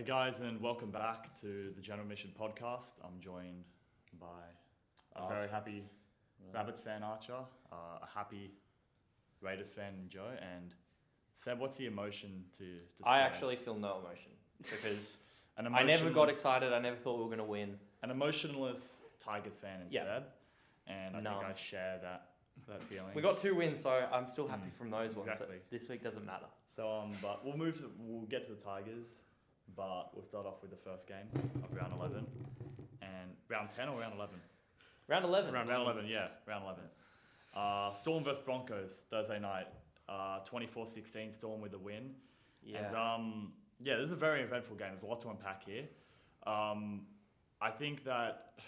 guys, and welcome back to the General Mission podcast. I'm joined by a very happy Rabbits fan, Archer, a happy Raiders fan, Joe, and Seb. What's the emotion to I spread? actually feel no emotion because An I never got emotionless- excited. I never thought we were going to win. An emotionless Tigers fan in Yeah. Seb, and I Numb. think I share that feeling. We got 2 wins, so I'm still happy from those ones. exactly. This week doesn't matter. So but we'll get to the Tigers, but we'll start off with the first game of round 11 and round 10 or round 11. Round 11. Round 11, yeah, round 11. Storm versus Broncos Thursday night, 24-16. Storm with the win. Yeah. And this is a very eventful game. There's a lot to unpack here. I think that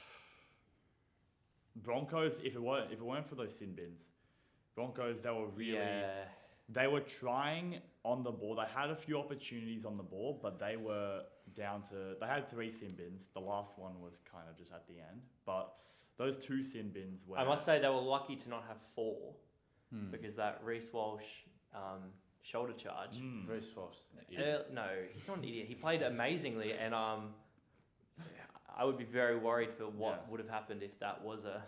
Broncos, if it weren't for those sin bins, Broncos, they were really. Yeah. They were trying on the ball. They had a few opportunities on the ball, but they were down to... They had 3 sin bins. The last one was kind of just at the end. But those 2 sin bins were... I must say they were lucky to not have 4 Hmm. because that Reece Walsh shoulder charge. Very fast. No, he's not an idiot. He played amazingly, and I would be very worried for what would have happened if that was a...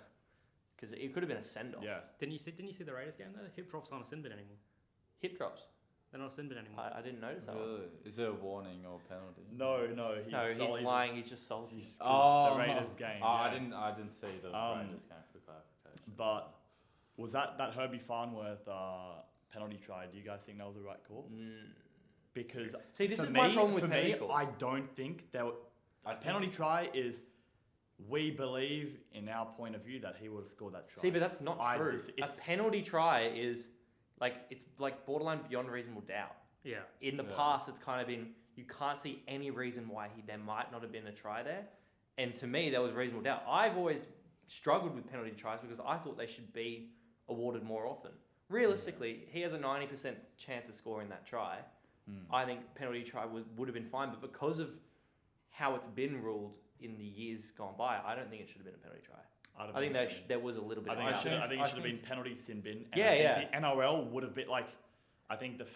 Because it could have been a send-off. Yeah. Didn't you see the Raiders game though? Hip drops aren't a sin bin anymore. Hip drops. They're not a sin bin anymore. I didn't notice that one. Really? Is there a warning or penalty? No. He's lying. He's just salty. Oh, the Raiders game. Oh, yeah. I didn't see the Raiders game for clarification. But was that Herbie Farnworth penalty try? Do you guys think that was the right call? Because See, this for is my me- problem with for penalty me, calls. I don't think that a penalty try is. We believe in our point of view that he would have scored that try. See, but that's not true. A it's- penalty try is it's like borderline beyond reasonable doubt. Yeah. In the past, it's kind of been you can't see any reason why there might not have been a try there, and to me, there was reasonable doubt. I've always struggled with penalty tries because I thought they should be awarded more often. Realistically, he has a 90% chance of scoring that try. I think penalty try would have been fine, but because of how it's been ruled in the years gone by, I don't think it should have been a penalty try. I think there was a little bit. I think of it should. doubt. I think it should have been penalty sin bin. And Yeah, I think the NRL would have been like, I think the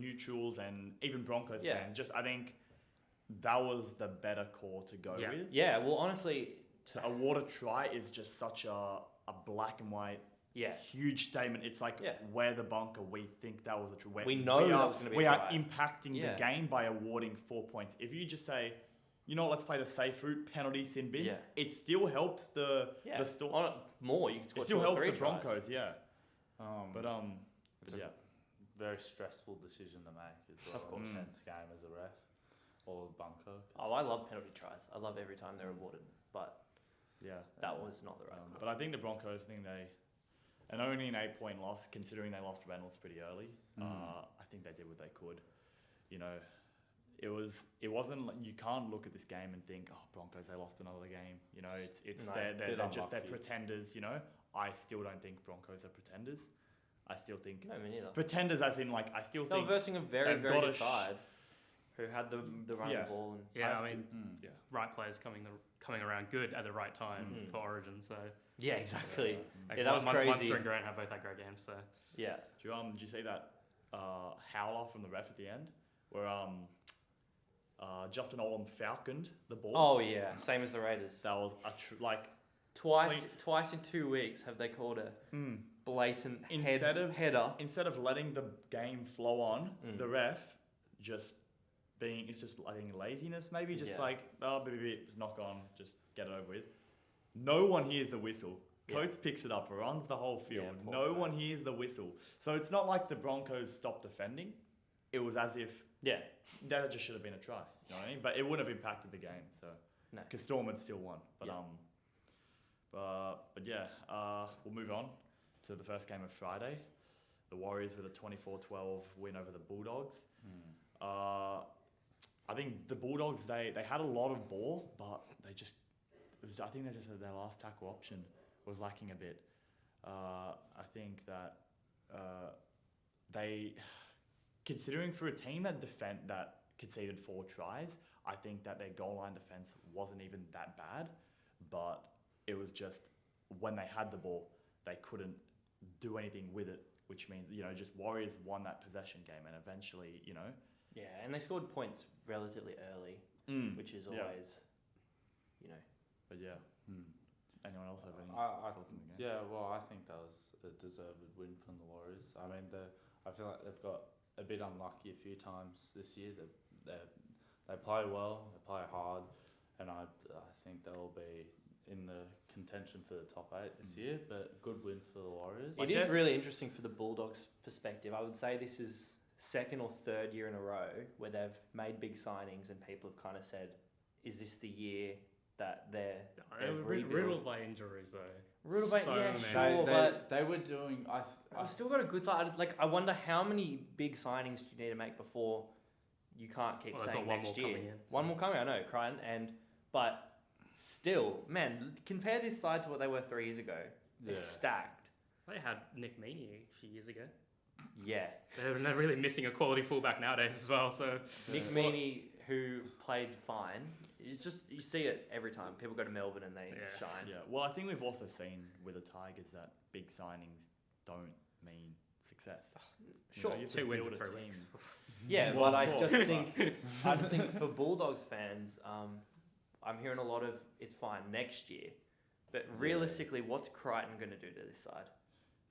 neutrals and even Broncos fans. Just I think that was the better call to go with. Yeah. Well, honestly, To award a try is just such a black and white. yeah. Huge statement. It's like where the bunker. We think that was a true. We know that was going to be We a are try. impacting the game by awarding 4 points. If you just say, you know what, let's play the safe route, penalty sin bin. Yeah. It still helps the Storm. More, you can score It still 2 or helps 3 the tries. Broncos. Yeah. But it's a very stressful decision to make as well. Of course. Tense game as a ref or bunker. Oh, I love penalty tries. I love every time they're awarded, but that was not the right call. But I think the Broncos and only an 8-point loss, considering they lost Reynolds pretty early. I think they did what they could. You know, it wasn't. You can't look at this game and think, oh, Broncos, they lost another game. You know, it's No, they're pretenders. You know, I still don't think Broncos are pretenders. I still think No, me neither. pretenders, as in like I still They were think versing a very, they've very got good a side who had the run of the ball. And Yeah, I I mean, right players coming around good at the right time for Origin. So yeah, exactly. like, Yeah, that was crazy. Munster and Grant have both had great games. So Yeah. Do you see that howler from the ref at the end, where Justin Olam falconed the ball? Oh yeah, same as the Raiders. That was Twice in 2 weeks have they called a blatant header. Instead of letting the game flow on, the ref just it's just I think laziness maybe, just knock on, just get it over with. No one hears the whistle. Coates picks it up, runs the whole field. No one hears the whistle. So it's not like the Broncos stopped defending. It was as if that just should have been a try. You know what I mean? But it wouldn't have impacted the game. So because Storm had still won. But we'll move on to the first game of Friday. The Warriors with a 24-12 win over the Bulldogs. I think the Bulldogs, they had a lot of ball, but I think their last tackle option was lacking a bit. I think that they, considering for a team that conceded 4 tries, I think that their goal line defense wasn't even that bad, but it was just when they had the ball, they couldn't do anything with it, which means, just Warriors won that possession game, and eventually, Yeah, and they scored points relatively early, which is Yeah. always, you know. But yeah, Hmm. anyone else have any I thoughts on the game? Yeah, well, I think that was a deserved win from the Warriors. I mean, I feel like they've got a bit unlucky a few times this year. They play well, they play hard, and I think they'll be in the contention for the top 8 this year. But good win for the Warriors. It is really interesting for the Bulldogs' perspective. I would say this is second or third year in a row where they've made big signings and people have kind of said, "Is this the year that they're They were rebuild?" riddled by injuries though. Riddled by- So yeah, many. sure. but- They were doing. I've still got a good side. Like, I wonder how many big signings do you need to make before you can't keep Well, they've saying got one next more year. coming in, One so- more coming, I know, crying. But still, man, compare this side to what they were 3 years ago. They're Yeah. stacked. They had Nick Meaney a few years ago. Yeah. They're really missing a quality fullback nowadays as well. So Nick Meaney, who played fine, it's just, you see it every time. People go to Melbourne and they Yeah. shine. Yeah, well, I think we've also seen with the Tigers that big signings don't mean success. You know, Sure. you have to 2 wins in build a 3 team. weeks. Yeah, Well, but I of course, just think for Bulldogs fans, I'm hearing a lot of it's fine next year, but realistically, what's Crichton going to do to this side?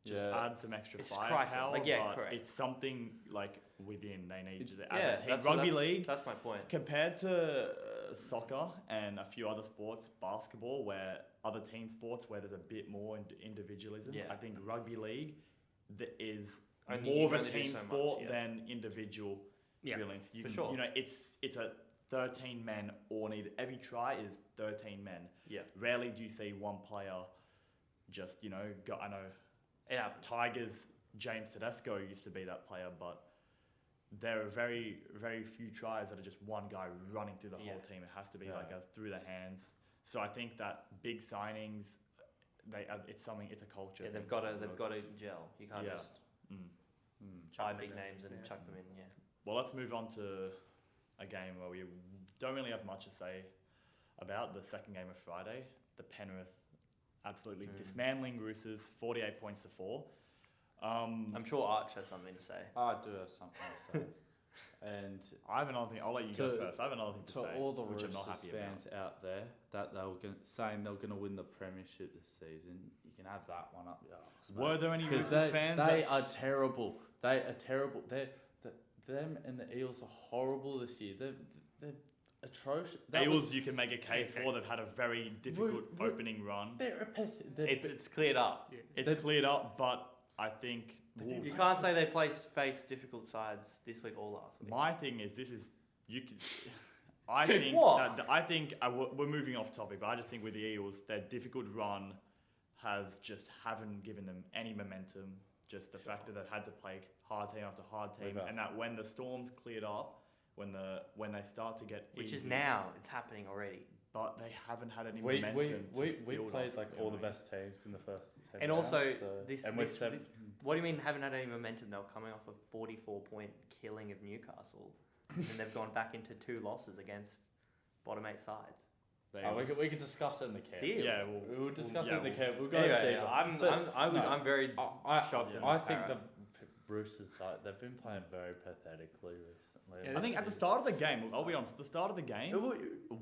Just Yeah. add some extra It's firepower. Crichton, like, yeah, but correct. it's something like within they need It's- to add Yeah, a team. that's Rugby that's, league That's my point. compared to soccer and a few other sports, basketball, where other team sports where there's a bit more individualism. Yeah. I think rugby league is Only- more you of a only do team so much, sport yeah. than individual Yeah. brilliance. You For can, sure. You know, it's a 13 men all need. Every try is 13 men. Yeah. Rarely do you see one player just, you know, go. I know It happens. Tigers, James Tedesco used to be that player, but there are very, very few tries that are just one guy running through the Yeah. whole team. It has to be Yeah. like a through the hands. So I think that big signings, it's something. It's a culture. Yeah, thing. they've got to gel. You can't Yeah. just Mm. buy them big in. names and Yeah. chuck them in. Yeah. Well, let's move on to a game where we don't really have much to say about. The second game of Friday, the Penrith absolutely dismantling Roosters, 48 points to 4. I'm sure Arch has something to say. I do have something to say. And I have another thing. I'll let you go To- first. I have another thing to to say, all the which I'm not Roosters happy about. fans out there that they were saying they're going to win the premiership this season, you can have that one up your arse, mate. Were there any Because Roosters fans? they that are terrible. They are terrible. Them and the Eels are horrible this year. They're atrocious. Eels, you can make a case Okay. for. They've had a very difficult opening run. They're a It's cleared up. It's cleared up, but I think You can't say they faced difficult sides this week or last week. my thing is you can. I think What? we're moving off topic, but I just think with the Eels, their difficult run haven't given them any momentum. Just the fact that they've had to play hard team after hard team, Without- and that when the Storms cleared up, when they start to get Which is easy, now. It's happening already. but they haven't had any we momentum. we to we build played off, like you know all the what I mean? best teams in the first 10 And rounds, also, so, this- and we're this- seven. What do you mean haven't had any momentum? They were coming off a 44-point killing of Newcastle. And they've gone back into 2 losses against bottom 8 sides. They Oh, was- we could discuss it in the camp. The Eels. Yeah, We'll discuss yeah, it in the we'll- camp. We'll go Anyway, deeper. I'm But I'm very I shocked. yeah. I at think the Parra. Roosters they've been playing very pathetically recently. Yeah, I think at the start of the game, I'll be honest, at the start of the game,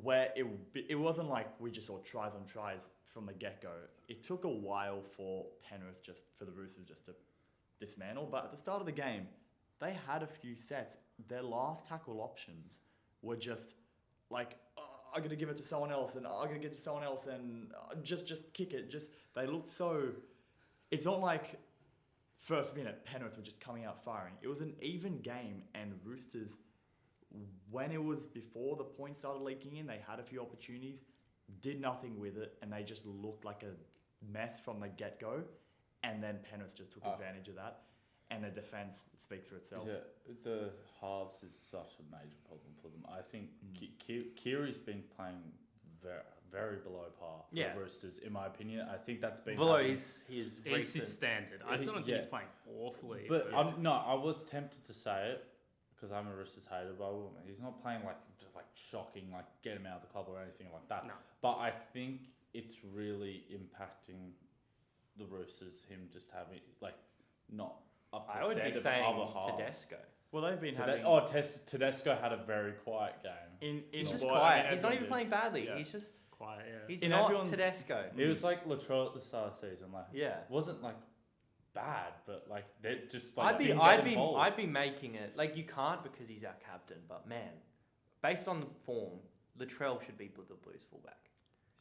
where it wasn't like we just saw tries on tries from the get-go. It took a while for Penrith for the Roosters just to dismantle, but at the start of the game, they had a few sets. Their last tackle options were just like, oh, I'm going to give it to someone else, and I'm going to get to someone else, and just kick it. They looked so... It's not like first minute Penrith were just coming out firing. It was an even game, and Roosters, when it was before the points started leaking in, they had a few opportunities, did nothing with it, and they just looked like a mess from the get-go, and then Penrith just took advantage of that, and the defence speaks for itself. Yeah, the halves is such a major problem for them. I think Kiri's been playing very, very below par for Yeah. the Roosters, in my opinion. I think that's been below happening. his It's recent. his standard. I still don't think he's playing awfully. But I was tempted to say it because I'm a Roosters hater, but he's not playing just shocking, get him out of the club or anything like that. No. But I think it's really impacting the Roosters, him just having not up to I the would be standard of saying other halves. Tedesco. Well, they've been having Tedesco had a very quiet game. in He's just well, quiet. I mean, he's not even everyone playing badly. Yeah. He's just Quiet, yeah. he's In not everyone's- Tedesco. It was like Latrell at the start of the season. Like, Yeah. it wasn't like bad, but like they just like I'd be didn't I'd get be involved. I'd be making it like you can't because he's our captain. But man, based on the form, Latrell should be the Blues fullback.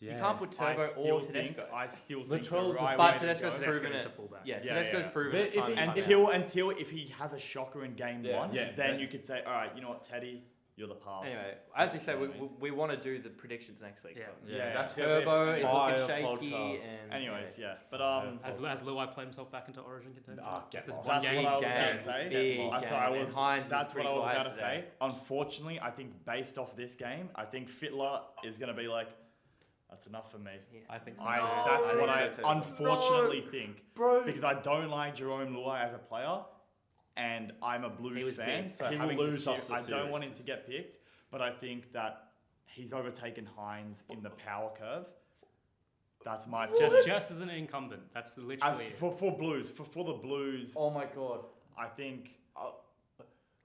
Yeah. You can't put I Turbo still or think- Tedesco. I still think Latrell's the a- right but way to Tedesco's go- proven is it. the fullback. Yeah, Yeah, Tedesco's yeah. proven But it. if time he- and time until if he has a shocker in game Yeah, one, yeah, then but- you could say, all right, you know what, Teddy, you're the past. Anyway, as we say, You know we, what I we want to do the predictions next week. Yeah. but Yeah, that's Turbo is Fire looking shaky, podcast. and Anyways, yeah, but Has Luai played himself back into Origin contention? Ah, get There's lost. one That's game. what I was game, going to say. big I'm game, sorry, I and was- Hines is that's what pretty I was quiet about to today. say. Unfortunately, I think based off this game, I think Fitler is going to be like, that's enough for me. Yeah. I think so. That's I what think I so too. unfortunately think. Bro, Because I don't like Jerome Luai as a player, and I'm a He Blues was fan, big. so He will having to lose cheer- us the I don't want him series. to get picked, but I think that he's overtaken Hines in the power curve. That's my Just as an incumbent. That's literally it. for Blues for the Blues. oh my god, I think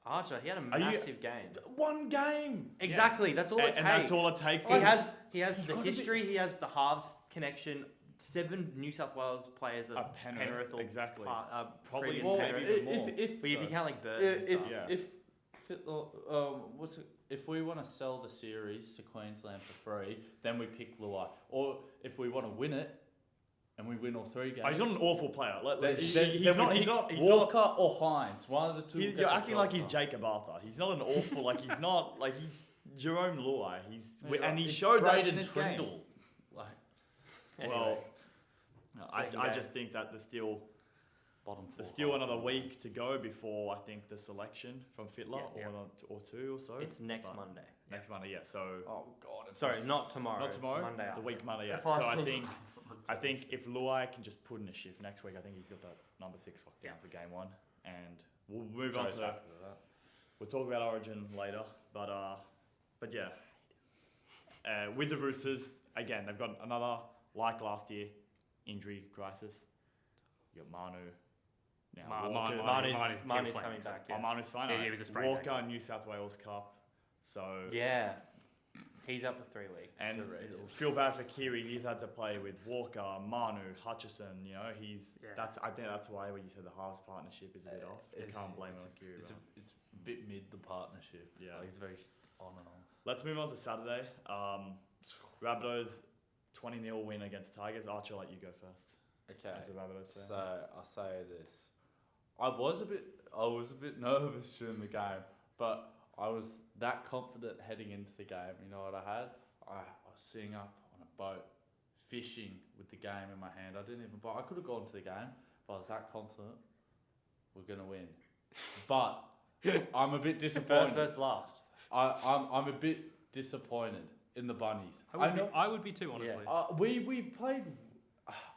Archer, he had a Are you- massive game. one game. Exactly, that's all it takes. and that's all it takes. He has the gotta be- history. He has the halves connection. 7 New South Wales players a are Penrith, Penrith or exactly. Probably Previous Well, maybe Penrith. even more. But if you count like Burton and if stuff. Yeah. if we want to sell the series to Queensland for free, then we pick Luai. Or if we want to win it, and we win all 3 games, Oh, he's not an awful player. He's then we not. He's pick not. He's Walker not. or Hines. One of the two. will get You're the acting job like he's done. Jacob Arthur. He's not an awful. Like he's not. Like he's Jerome Luai. He's Yeah, and he it's showed that in Braden this game. Trindle. Like Anyway, Well, no, second I game. just think that there's still bottom 4. another week to go before I think the selection from Fitler Yeah. or 2 or so. it's next But Monday. Next Monday, yeah. So Oh god. Sorry, not tomorrow. not tomorrow. Monday The after. week Monday, yeah. If So I I still think if Luai can just put in a shift next week, I think he's got that number 6 locked down for game 1, and we'll move on to that. We'll talk about Origin later, but yeah, with the Roosters again, they've got another like last year injury crisis. You got Manu now. Walker. Manu's coming back. Oh, Yeah. Manu's fine. Yeah, alright. he was a sprained Walker, ankle. New South Wales Cup. So Yeah. He's up for 3 weeks. and Surreal. feel bad for Kiri. He's had to play with Walker, Manu, Hutchison. You know, Yeah. I think that's why when you said the halves partnership is a bit off. You can't blame it on Kiri. It's right? a bit mid the partnership. Yeah. Like, it's very on and off. Let's move on to Saturday. Rabbitohs 20-0 win against Tigers. Archer, I'll let you go first. Okay. As a Rabbitohs fan. So I'll say this: I was a bit nervous during the game, but I was that confident heading into the game. You know what I had? I was sitting up on a boat, fishing with the game in my hand. I didn't even. But I could have gone to the game, but I was that confident we're gonna win. But I'm a bit disappointed. First versus last. I'm a bit disappointed in the Bunnies. I would be too, honestly. We played.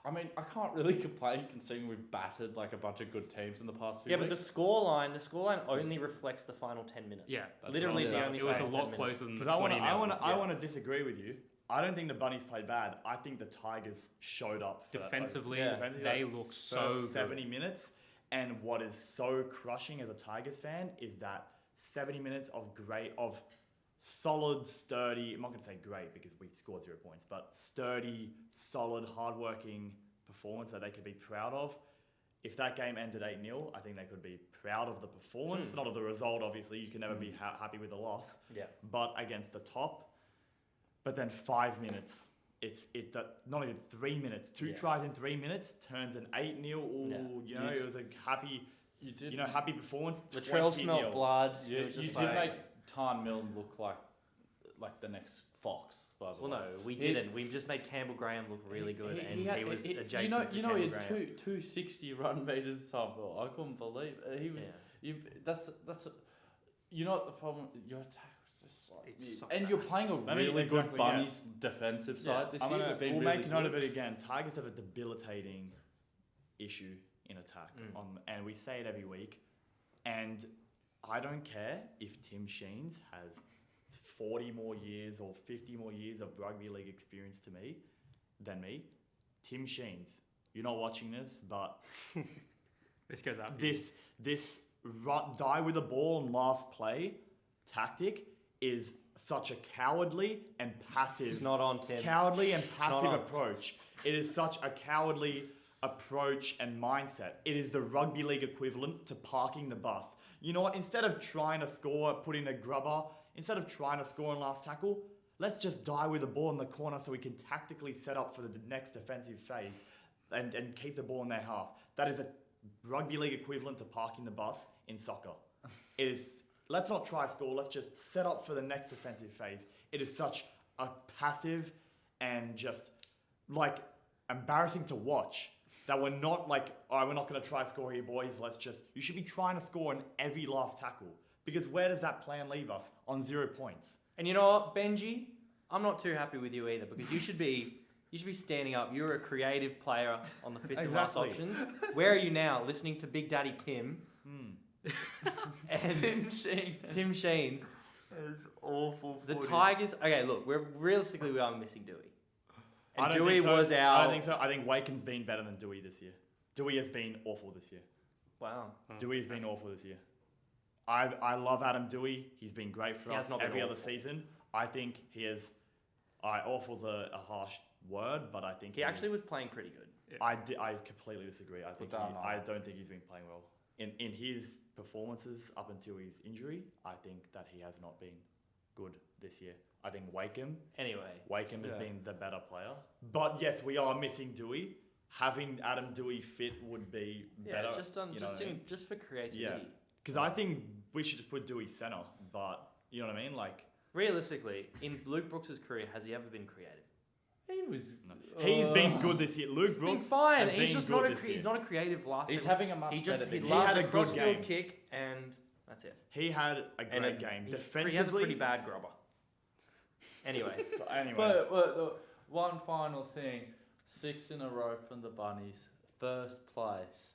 I mean, I can't really complain considering we've battered like a bunch of good teams in the past few Yeah, but weeks. the scoreline only reflects the final 10 minutes. Yeah. That's Literally what the I only It was a final lot 10 minutes. closer than the Because 20 I want to disagree with you. I don't think the Bunnies played bad. I think the Tigers showed up for Defensively, Yeah. they that look first so good. 70 minutes. And what is so crushing as a Tigers fan is that 70 minutes of solid, sturdy. I'm not going to say great because we scored 0 points, but sturdy, solid, hardworking performance that they could be proud of. If that game ended 8-0, I think they could be proud of the performance, not of the result. Obviously, you can never be happy with the loss. Yeah. But against the top. But then 5 minutes, not even 3 minutes. 2 Yeah. tries in 3 minutes turns an 8-0. Ooh, Yeah. you know, it was a happy, you did. happy performance. The trail 20-0. smelled blood. You, It was you just did like, make Tarn Milne look like the next Fox. By the Well, way. no, we He- didn't. We just made Campbell Graham look really good, and he was adjacent You know, to he Campbell had Graham. 260 run meters. Time. I couldn't believe it. He was. Yeah. That's. You know what the problem? Your attack was just like. It's so and you're bad. playing a I mean, really good exactly, yeah. Bunnies defensive side this year. They've been We'll really make note good. of it again. Tigers have a debilitating issue in attack, and we say it every week. And I don't care if Tim Sheens has 40 more years or 50 more years of rugby league experience than me. Tim Sheens, you're not watching this, but This goes up. this die with the ball on last play tactic is such a cowardly and passive. It's not on, Tim. Cowardly and not passive on. approach. It is such a cowardly approach and mindset. It is the rugby league equivalent to parking the bus. You know what? Instead of trying to score, put in a grubber, instead of trying to score in last tackle, let's just die with the ball in the corner so we can tactically set up for the next defensive phase and keep the ball in their half. That is a rugby league equivalent to parking the bus in soccer. It is, let's not try score, let's just set up for the next defensive phase. It is such a passive and just like embarrassing to watch that we're not like, all right, we're not going to try score here, boys. You should be trying to score in every last tackle. Because where does that plan leave us? On 0 points. And you know what, Benji? I'm not too happy with you either because you should be standing up. You're a creative player on the fifth and last Exactly. options. Where are you now? Listening to Big Daddy Tim and Tim Sheens. It's awful. The Tigers. Okay, look, we are missing Dewey. And I don't Dewey think so. was I our. don't think so. I think Wakeham's been better than Dewey this year. Dewey has been awful this year. Wow. Dewey has been awful this year. I love Adam Dewey. He's been great for He us has not been every other awful. season. I think he is. Awful's a harsh word, but I think He actually was playing pretty good. I completely disagree. I think down I don't think he's been playing well in his performances up until his injury. I think that he has not been good this year. I think Wakeham Anyway, has been the better player. But yes, we are missing Dewey. Having Adam Dewey fit would be better. just for creativity. Yeah. Because I think we should just put Dewey center. But you know what I mean? Like Realistically, in Luke Brooks' career, has he ever been creative? He was. he's been good this year. Luke He's been Brooks fine. has He's been just good not this year. he's not a creative last. He's second. having a much He just better. he big loves had a a good cross-field game. kick and that's it. He had a And great game. He has a Defensively. pretty bad grubber. Anyway, But anyways. But one final thing: 6 in a row from the Bunnies, first place.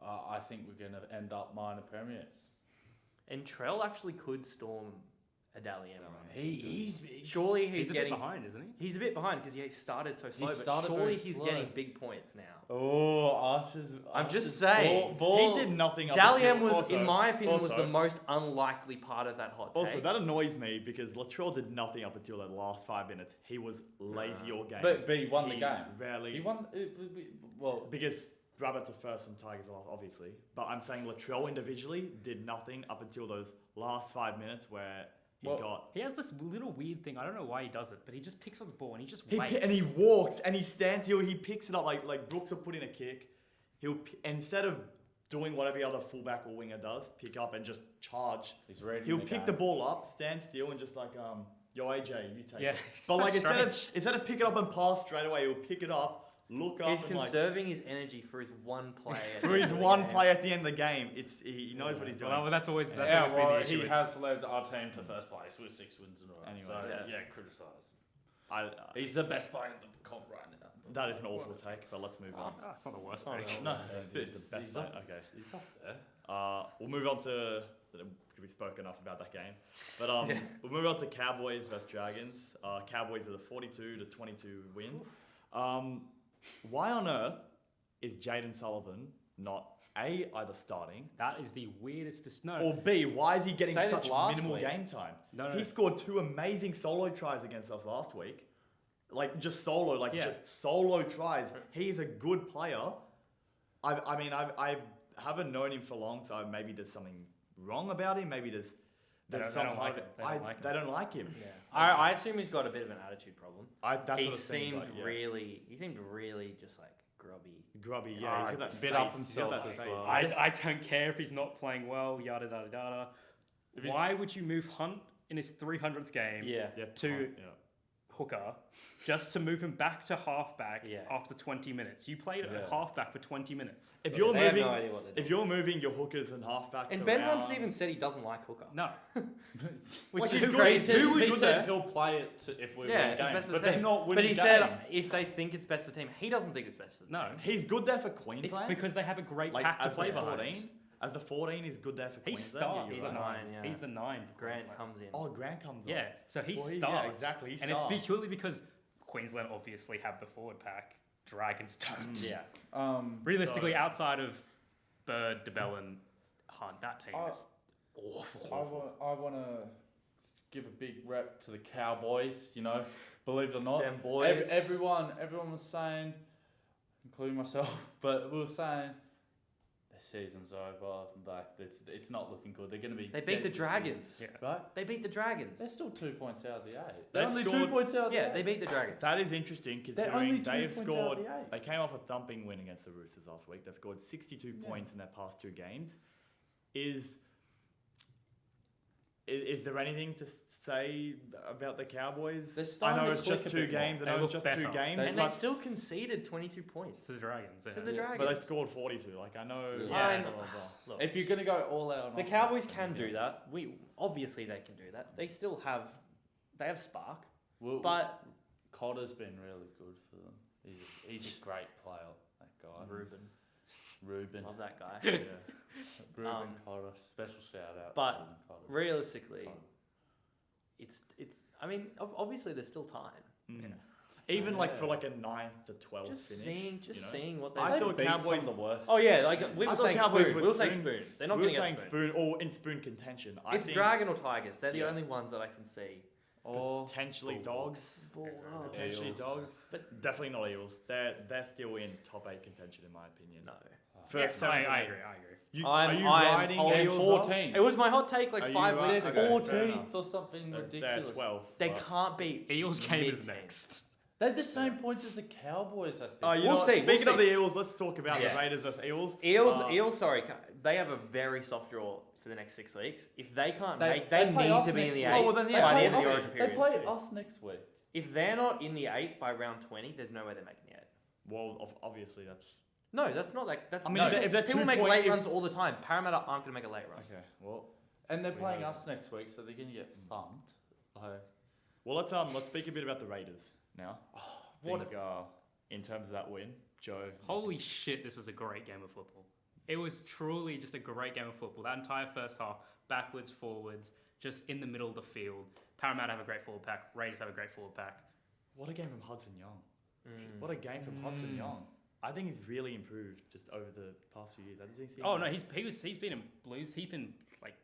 I think we're gonna end up minor premiers. and Trell actually could storm a Dally M run. He's Surely He's a getting bit behind, isn't he? He's a bit behind because he started so slow. But started surely very he's slow. getting big points now. Oh, Archer's. I'm just Archer's saying, ball- he did nothing up Dally until M was, also- in my opinion, was also- the most unlikely part of that hot take. Also, that annoys me because Latrell did nothing up until the last 5 minutes. He was lazy all game. But he won the He game. Rarely. He won. Well, Because Rabbits are first and Tigers are last, obviously. But I'm saying Latrell individually did nothing up until those last 5 minutes where he got. He has this little weird thing. I don't know why he does it, but he just picks up the ball and he just He waits. and he walks and he stands here. He picks it up like Brooks will put in a kick. Instead of doing what every other fullback or winger does, pick up and just charge. he's ready. He'll pick the ball up, stand still, and just like yo AJ, you take Yeah, it. it's But so like strange. instead of pick it up and pass straight away, he'll pick it up, look up, He's and like conserving his energy for his one play. at for the his end of the one game. play at the end of the game. He knows what he's doing. Well, that's always been yeah, the well, issue. he with- has led our team to first place with 6 wins in a row. Anyway, so yeah. criticise. He's the best player in the comp right now. That is an awful take, but let's move on. Oh, it's not the worst Oh, take. No, He's the best he's player. up, Okay. he's up there. We'll move on to. We spoke enough about that game, but we'll move on to Cowboys versus Dragons. Cowboys with a 42-22 win. Why on earth is Jaden Sullivan not either starting That is the weirdest. No, or B, why is he getting Say this such last minimal week. game time? no. He scored 2 amazing solo tries against us last week. Like just solo, Yeah. just solo tries. He is a good player. I mean, I haven't known him for long, so maybe there's something wrong about him. Maybe there's They don't some like part him. of it. They don't like him. Yeah. I assume he's got a bit of an attitude problem. That's He what it seems seemed like, yeah. he seemed really just like grubby. Grubby, yeah. He's got that bit face. up He's got himself that as face. well. I don't care if he's not playing well. Yada yada yada. If he's- Why would you move Hunt in his 300th game Yeah. Yeah, to yeah. hooker just to move him back to halfback Yeah. after 20 minutes? You played Yeah. at halfback for 20 minutes. If you're They have moving, no idea what they're doing. if you're moving your hookers and halfbacks And Ben around, Hunt's even said he doesn't like hooker. No. Which Like, is he's good- crazy. he's good He good said there. he'll play it if we Yeah, win it's games, best for but the they're team. not winning But he games. said if they think it's best for the team, he doesn't think it's best for the No. team. he's good there for It's Queensland. because they have a great like, pack to as play the behind. 14, as the 14 is good there for He Queensland. starts. Yeah, He's you're a right. nine, yeah. He's the 9. for Grant Queensland. comes in. Oh, Grant comes on. Yeah, so he Well, starts. yeah, exactly. He and it's starts. purely because Queensland obviously have the forward pack Dragons don't. Yeah. Realistically, So- outside of Bird, DeBellin, Hunt, that team is awful. I want to give a big rep to the Cowboys. You know, believe it or not, Them boys. everyone was saying, including myself, but we were saying the season's over. But it's not looking good. They're going to be. They beat dead the this Dragons. Yeah. year, right? They beat the Dragons. They're still 2 points out of the 8. They've They're only 2 scored- points out of the 8. Yeah, they beat the Dragons. That is interesting They're only considering 2 they've points out scored. of the 8. They came off a thumping win against the Roosters last week. They've scored 62 Yeah. points in their past 2 games. Is there anything to say about the Cowboys? They're I starting know to it's just click a 2 bit more. games. I They know it's look just better. 2 games, And they but, still conceded 22 points To the Dragons. to yeah. the Yeah. Dragons. but they scored 42. Like I know. Yeah. blah, blah, blah. Look, If you're going to go all out on the offense, Cowboys then can yeah. do that. Obviously they can do that. They still have spark, Well, but Cotter's been really good for them. He's a great player. That guy. Ruben. love that guy. Yeah. Ruben Cotter. Special shout out. but to Ruben Cotter. Realistically, Cotter. it's. I mean, obviously there's still time. Mm. Even like for Yeah. like a 9th to 12th Just finish. seeing, you know? seeing what they. I They thought beat some Cowboys- of the worst. Oh yeah, like we I were thought saying Cowboys spoon. were We were saying spoon. spoon. They're not we were going to saying get spoon. spoon or in spoon contention. I It's think Dragon or Tigers. They're the Yeah. only ones that I can see. Or potentially Bulldogs. dogs. Bulldogs. Potentially Eels. dogs, but definitely not Eels. They're still in top 8 contention in my opinion. No. For Yes, 7 I to 8. agree. You, I'm- are you I'm riding holding Eels 14. It was my hot take like Are you 5 right? weeks they're Okay, ago. fair 14th enough. or something They're ridiculous. 12. They but- can't beat Eels game is mid-teams. next. They're the same points as the Cowboys, I think. Oh, you We'll know what? see, we'll Speaking of see. the Eels, let's talk about Yeah. the Raiders versus Eels. Eels, sorry, they have a very soft draw for the next 6 weeks. If they can't they play need us to be in next the week. 8 Oh, well, then, yeah. by the They end of play the us- Origin They period. play us next week. If they're not in the 8 by round 20, there's no way they're making the 8. Well, obviously that's. No, that's not like that's. I mean, no, if they're people 2 make point- late if- runs all the time. Parramatta aren't going to make a late run. Okay. Well, And they're We playing know. us next week, so they're going to get thumped. Like, let's speak a bit about the Raiders now. What Think, in terms of that win, Joe. Holy shit, this was a great game of football. It was truly just a great game of football. That entire first half, backwards, forwards, just in the middle of the field. Paramount have a great forward pack. Raiders have a great forward pack. What a game from Hudson Young. Mm. What a game from Hudson Young. I think he's really improved just over the past few years. Has he seen Oh no, he's been in Blues. He's been like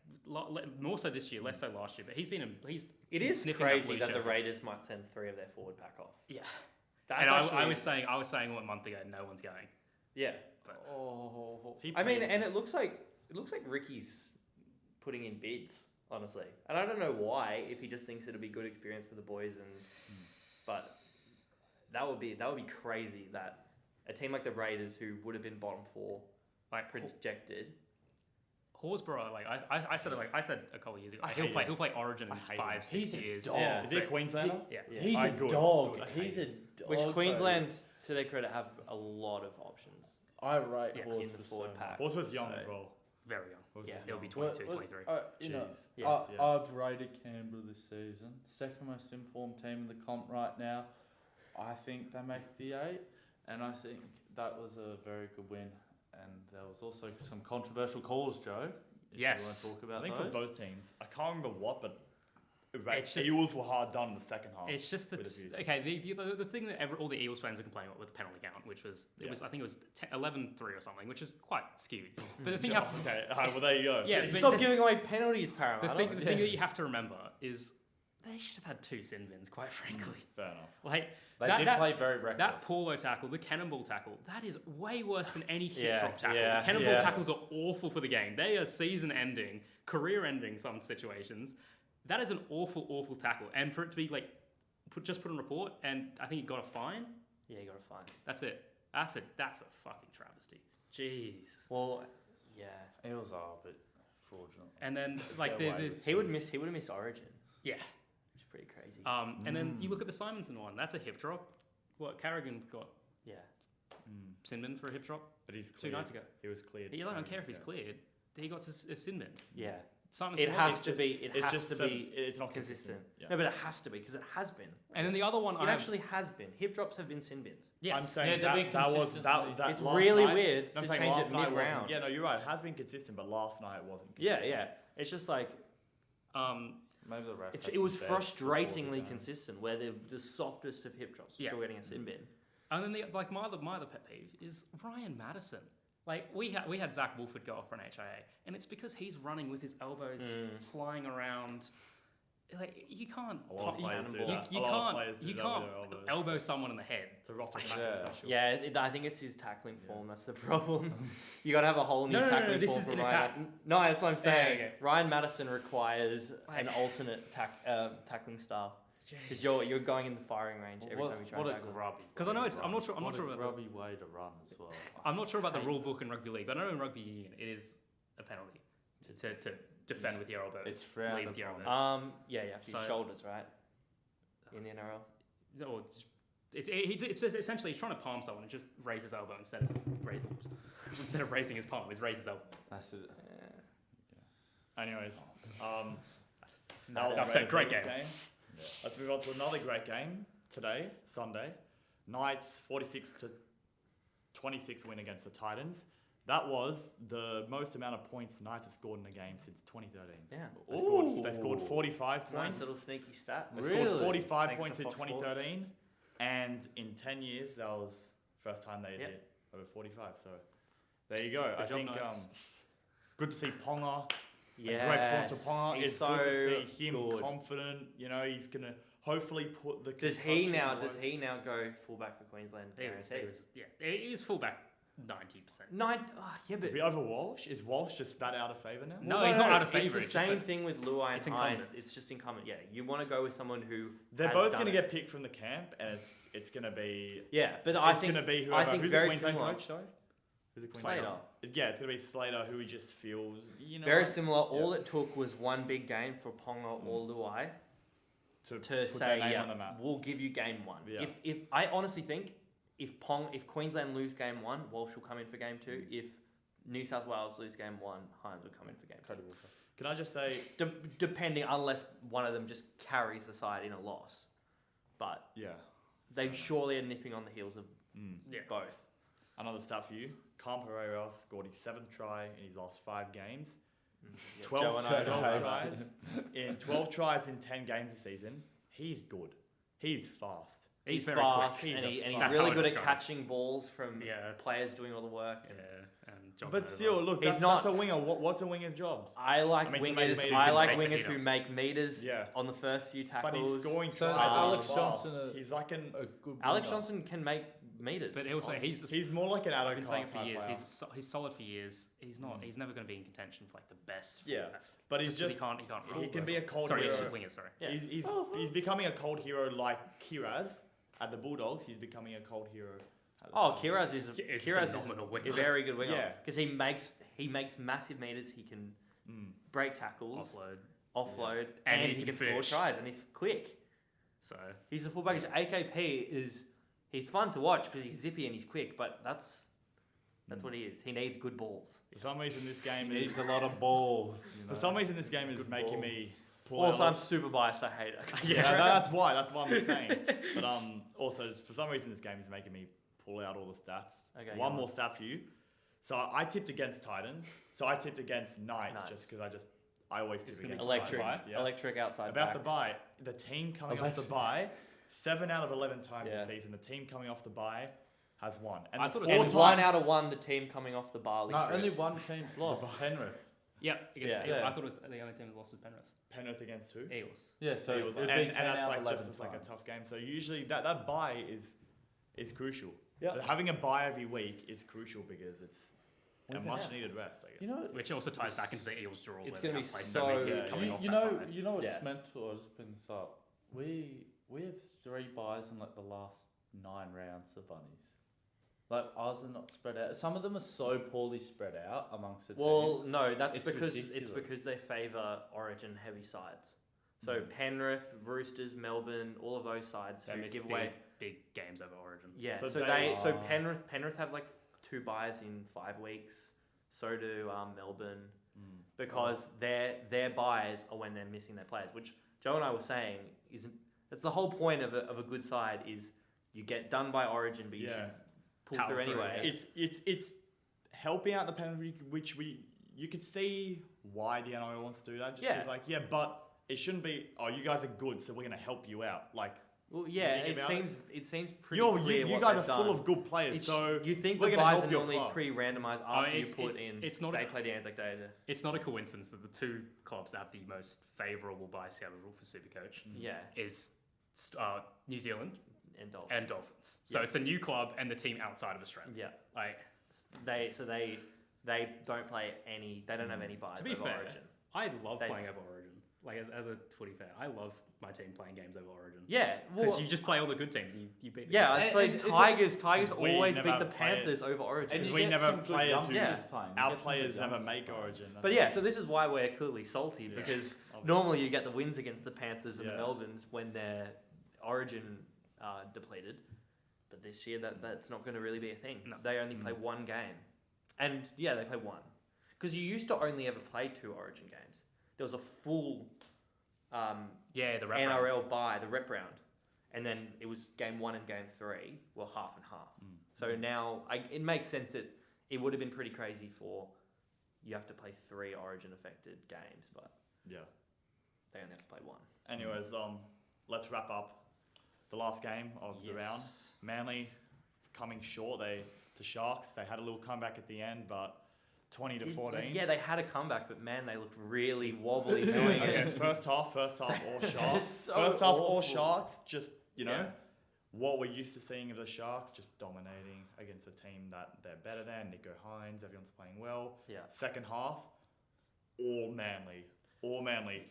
more so this year, less so last year. But he's been in. It is sniffing crazy Blues that the jersey. Raiders might send 3 of their forward pack off. Yeah. That's And actually, I was saying 1 month ago, no one's going. yeah. oh, He I mean, played- and it looks like Ricky's putting in bids, honestly. And I don't know why, if he just thinks it'll be good experience for the boys, but that would be crazy that a team like the Raiders, who would have been bottom 4, Like projected. Horsburgh, like I said a couple of years ago, I hate him. he'll play Origin in I hate 5, him. 6 He's a years. dog. Yeah. Is he a Queenslander? Yeah. Yeah. he's I a good. dog. Good. I He's hate a dog. Which bro. Queensland, to their credit, have a lot of options. I rate Yeah, Horse in the forward so pack. much. Horse was young So- as well. Very young. Horse Yeah. was He'll be young. 22, 23. You know, Jeez. Yeah. Yeah. I've rated Canberra this season. Second most informed team in the comp right now. I think they make the 8, and I think that was a very good win. And there was also some controversial calls, Joe. If Yes. you want to talk I about think those. for both teams. I can't remember what, but It's just- Eels were hard done in the second half. It's just that with a few. okay. The thing that all the Eels fans were complaining about with the penalty count, which was Yeah. I think it was 11-3 or something, which is quite skewed. But the thing you have to, Okay, alright, well there you go. Yeah, but Stop the- giving away penalties, the Paramount. thing that you have to remember is they should have had 2 sin bins, quite frankly. Fair enough. Like They that- did that- play very reckless. that Paulo tackle, the cannonball tackle, that is way worse than any hip Yeah, drop tackle. yeah, Cannonball yeah. tackles are awful for the game. They are season ending, career ending some situations. That is an awful, awful tackle. And for it to be like put on report, and I think he got a fine. Yeah, you got to find. That's it. That's a fucking travesty. Jeez. Well, yeah. Eels are a bit fraudulent. And then like Get away the with He would have missed Origin, yeah. which is pretty crazy. And then you look at the Simonson one. That's a hip drop. What Carrigan got yeah. Sinbin for a hip drop But he's 2 cleared. nights ago. He was cleared. I don't care if he's Yeah. cleared. He got a Sinbin. Yeah. Simonson It was- has it's to just- be. It It's has just to some- be it's not consistent. Yeah. No, but it has to be because it has been. And then the other one, It actually has been. Hip drops have been sin bins. yes. I'm saying Yeah, they've been that was consistently- that It's last really night, weird I'm to saying change last it night wasn't- mid-round. Yeah, no, you're right. It has been consistent, but last night wasn't. Yeah, Consistent. yeah. It's just like Maybe the ref. it had was some bets before the frustratingly game. consistent where the softest of hip drops Yeah. still getting a sin bin. And then my other pet peeve is Ryan Madison. Like we had Zach Wolford go off for an HIA, and it's because he's running with his elbows flying around. Like you can't. A lot of players do that. You A lot of can't. players do You that can't with their elbows. elbow someone in the head. It's a roster Yeah. special. Yeah, I think it's his tackling form. That's the problem. You got to have a whole new No, tackling this form is for an Ryan. attack. No, that's what I'm saying. okay. Ryan Madison requires an Like- alternate tackling style because you're going in the firing range every time you try what to a tackle. grubby. 'Cause I know way it's- to I'm run. not sure- I'm not What sure a about grubby way to run as well. I'm not sure about the Hey. rule book in rugby league, but I know in rugby union it is a penalty to defend with your elbow. It's frowned lead with your upon. elbows. Yeah, you have to use So- shoulders, right? In the NRL. Or it's essentially he's trying to palm someone and just raise his elbow instead of raising his palm. He's raised his elbow. That's it. Anyways, No, that was I've the said great Raiders game. Yeah. Let's move on to another great game today, Sunday. Knights 46-26 win against the Titans. That was the most amount of points the Knights have scored in a game since 2013. Yeah. They scored 45 Nice points. little sneaky stat. They Really? scored 45 Thanks points to in Fox Sports. 2013, and in 10 years that was first time they Yep. hit over 45. So there you go. I job, think Knights. good to see Ponga. Yeah. A great form to Ponga. He's It's so good to see him good. confident. You know, he's gonna hopefully put the. Does concussion he now go fullback for Queensland? He was fullback 90%. Yeah, but Be over Walsh? Is Walsh just that out of favour now? No, he's not out of It's favour. the It's just same that thing with Luai it's and Hines. incumbents. It's just incumbent. Yeah, you want to go with someone who They're has both done going to it. get picked from the camp, and it's going to be. Yeah, but It's going to be whoever. I think who's very the Queensland similar. coach? Sorry, who's the Queensland Slater. coach? Yeah, it's going to be Slater, who he just feels. You know, Very what? similar. All it took was one big game for Ponga or Luai to to put say, their name yeah, on the map. we'll give you game one. Yeah. If I honestly think if Queensland lose game one, Walsh will come in for game two. If New South Wales lose game one, Hines will come in for game two. Cody Walker. Can I just say, Depending, unless one of them just carries the side in a loss. But yeah, they surely are nipping on the heels of Yeah. both. another stat for you. Cam Pereira scored his 7th try in his last 5 games. Yeah, 12 Joe and I- tries in 12 tries in 10 games this season. He's good. He's fast. He's very fast quick. and, He's a he's fast- really That's how I good at describe catching balls from Yeah. players doing all the work. Yeah, and John But Miller as still, well. look, He's that's, not- that's a winger. What's a winger's job? I like I mean, to make wingers. meters, I you like take the wingers who heat-ups. make meters Yeah. on the first few tackles. But he's scoring So is tries. Alex fast. Johnson He's like an. A good Alex winger. Johnson can make meters. But also, on- he's More like an I've Adam been saying it for type years. player. He's solid for years. He's not. He's never going to be in contention for like the best. Yeah, fullback. but he's 'cause just. he can't He run. can be a cold Sorry, hero. winger. Sorry. Yeah. He's becoming a cold hero like Kiraz at the Bulldogs. He's becoming a cold hero. At the Oh, Titans. Kiraz is It's Kiraz is phenomenal a winger. very good winger. Yeah. because he makes massive meters. He can Mm. break tackles, Offload. offload, And and he he can can score finish. tries, and he's quick. So He's a fullback. AKP he's fun to watch because he's zippy and he's quick, but that's what he is. He needs good balls. For some reason, this He game needs is. a lot of balls. You know? For some reason, this game is Good making balls. me pull Also, out. I'm super biased. I hate it. Yeah, that's why. That's what I'm saying. But also for some reason, this game is making me pull out all the stats. Okay, One go more on. stat for you. So I tipped against Titans. So I tipped against Knights Knights. just because I always tip It's gonna be against Electric, Titans. Yeah. electric outside. About the backs. bye, the team coming off the bye, 7 out of 11 times Yeah. this season, the team coming off the bye has won. And I the thought it was four And times, one out of one, the team coming off the barley. No, trip. only one team's lost. Penrith. yeah, against Yeah. I thought it was the only team that lost was Penrith. Penrith against who? Eagles. Yeah, so Eagles. it'd and be 10 that's out like of 11 just like a times. tough game. So usually that bye is crucial. Yeah. Having a bye every week is crucial because it's a We've- much needed rest. I guess. You know, Which also ties back into the Eagles draw. It's where gonna they be have played so- many teams yeah. coming off you that know, bye. you know what's Yeah. mental. I'll just bring this up. We have 3 buys in like the last 9 rounds. The bunnies, like ours are not spread out. Some of them are so poorly spread out amongst the Well, teams. no, that's It's because ridiculous. they favour Origin heavy sides. So Mm. Penrith, Roosters, Melbourne, all of those sides They who miss give big, away. big games over Origin. Yeah, So so they- Penrith have like 2 buys in 5 weeks. So do Melbourne Mm. because their buys are when they're missing their players. Which Joe and I were saying is that's the whole point of a good side is you get done by Origin, but you Yeah. should pull Power through through, anyway. It's helping out the penalty, which you could see why the NRL wants to do that. Just 'cause, Yeah. like, yeah, but it shouldn't be. Oh, you guys are good, so we're gonna help you out. Like Well, yeah, Think it about seems pretty You clear what guys they've are full done. of good players, It's- so you think we're the gonna buys help are your normally club. pre-randomized after you it's- put it's- in. it's not they a- play the Anzac Day. It's not a coincidence that the two clubs that have the most favourable buy schedule for Supercoach Yeah, is New Zealand and Dolphins. and Dolphins. So Yeah. it's the new club and the team outside of Australia. Yeah, Like, they don't play any. They don't have any buys To be over fair, Origin. I love They- playing over Origin. Like, as a footy fan, I love my team playing games over Origin. Yeah, Because well, you just play all the good teams. You beat the yeah. good It's And- like and it's a- Tigers Because we always never beat the play it. Panthers over Origin. And Because you we get never some good players who- youngsters Yeah. playing. You Our get some players good never youngsters make playing. Origin. But yeah, so this is why we're clearly salty Yeah. because Obviously. normally you get the wins against the Panthers and Yeah. the Melbournes when their Origin depleted, but this year that's not going to really be a thing. No. They only play one game, and yeah, they play one because you used to only ever play 2 Origin games. There was a full Yeah, the wrap round. NRL bye, the rep round, and then it was game 1 and game 3 were half and half. So now it makes sense that it would have been pretty crazy for you have to play 3 Origin affected games, but Yeah. they only have to play 1. Anyways, let's wrap up the last game of the round. Manly coming short. To Sharks. They had a little comeback at the end, but 20-14. Yeah, they had a comeback, but man, they looked really wobbly doing Okay, it. first half, all Sharks. so First half, all awful. Sharks. Just Yeah. what we're used to seeing of the Sharks, just dominating against a team that they're better than. Nico Hines, everyone's playing well. Yeah. Second half, all Manly.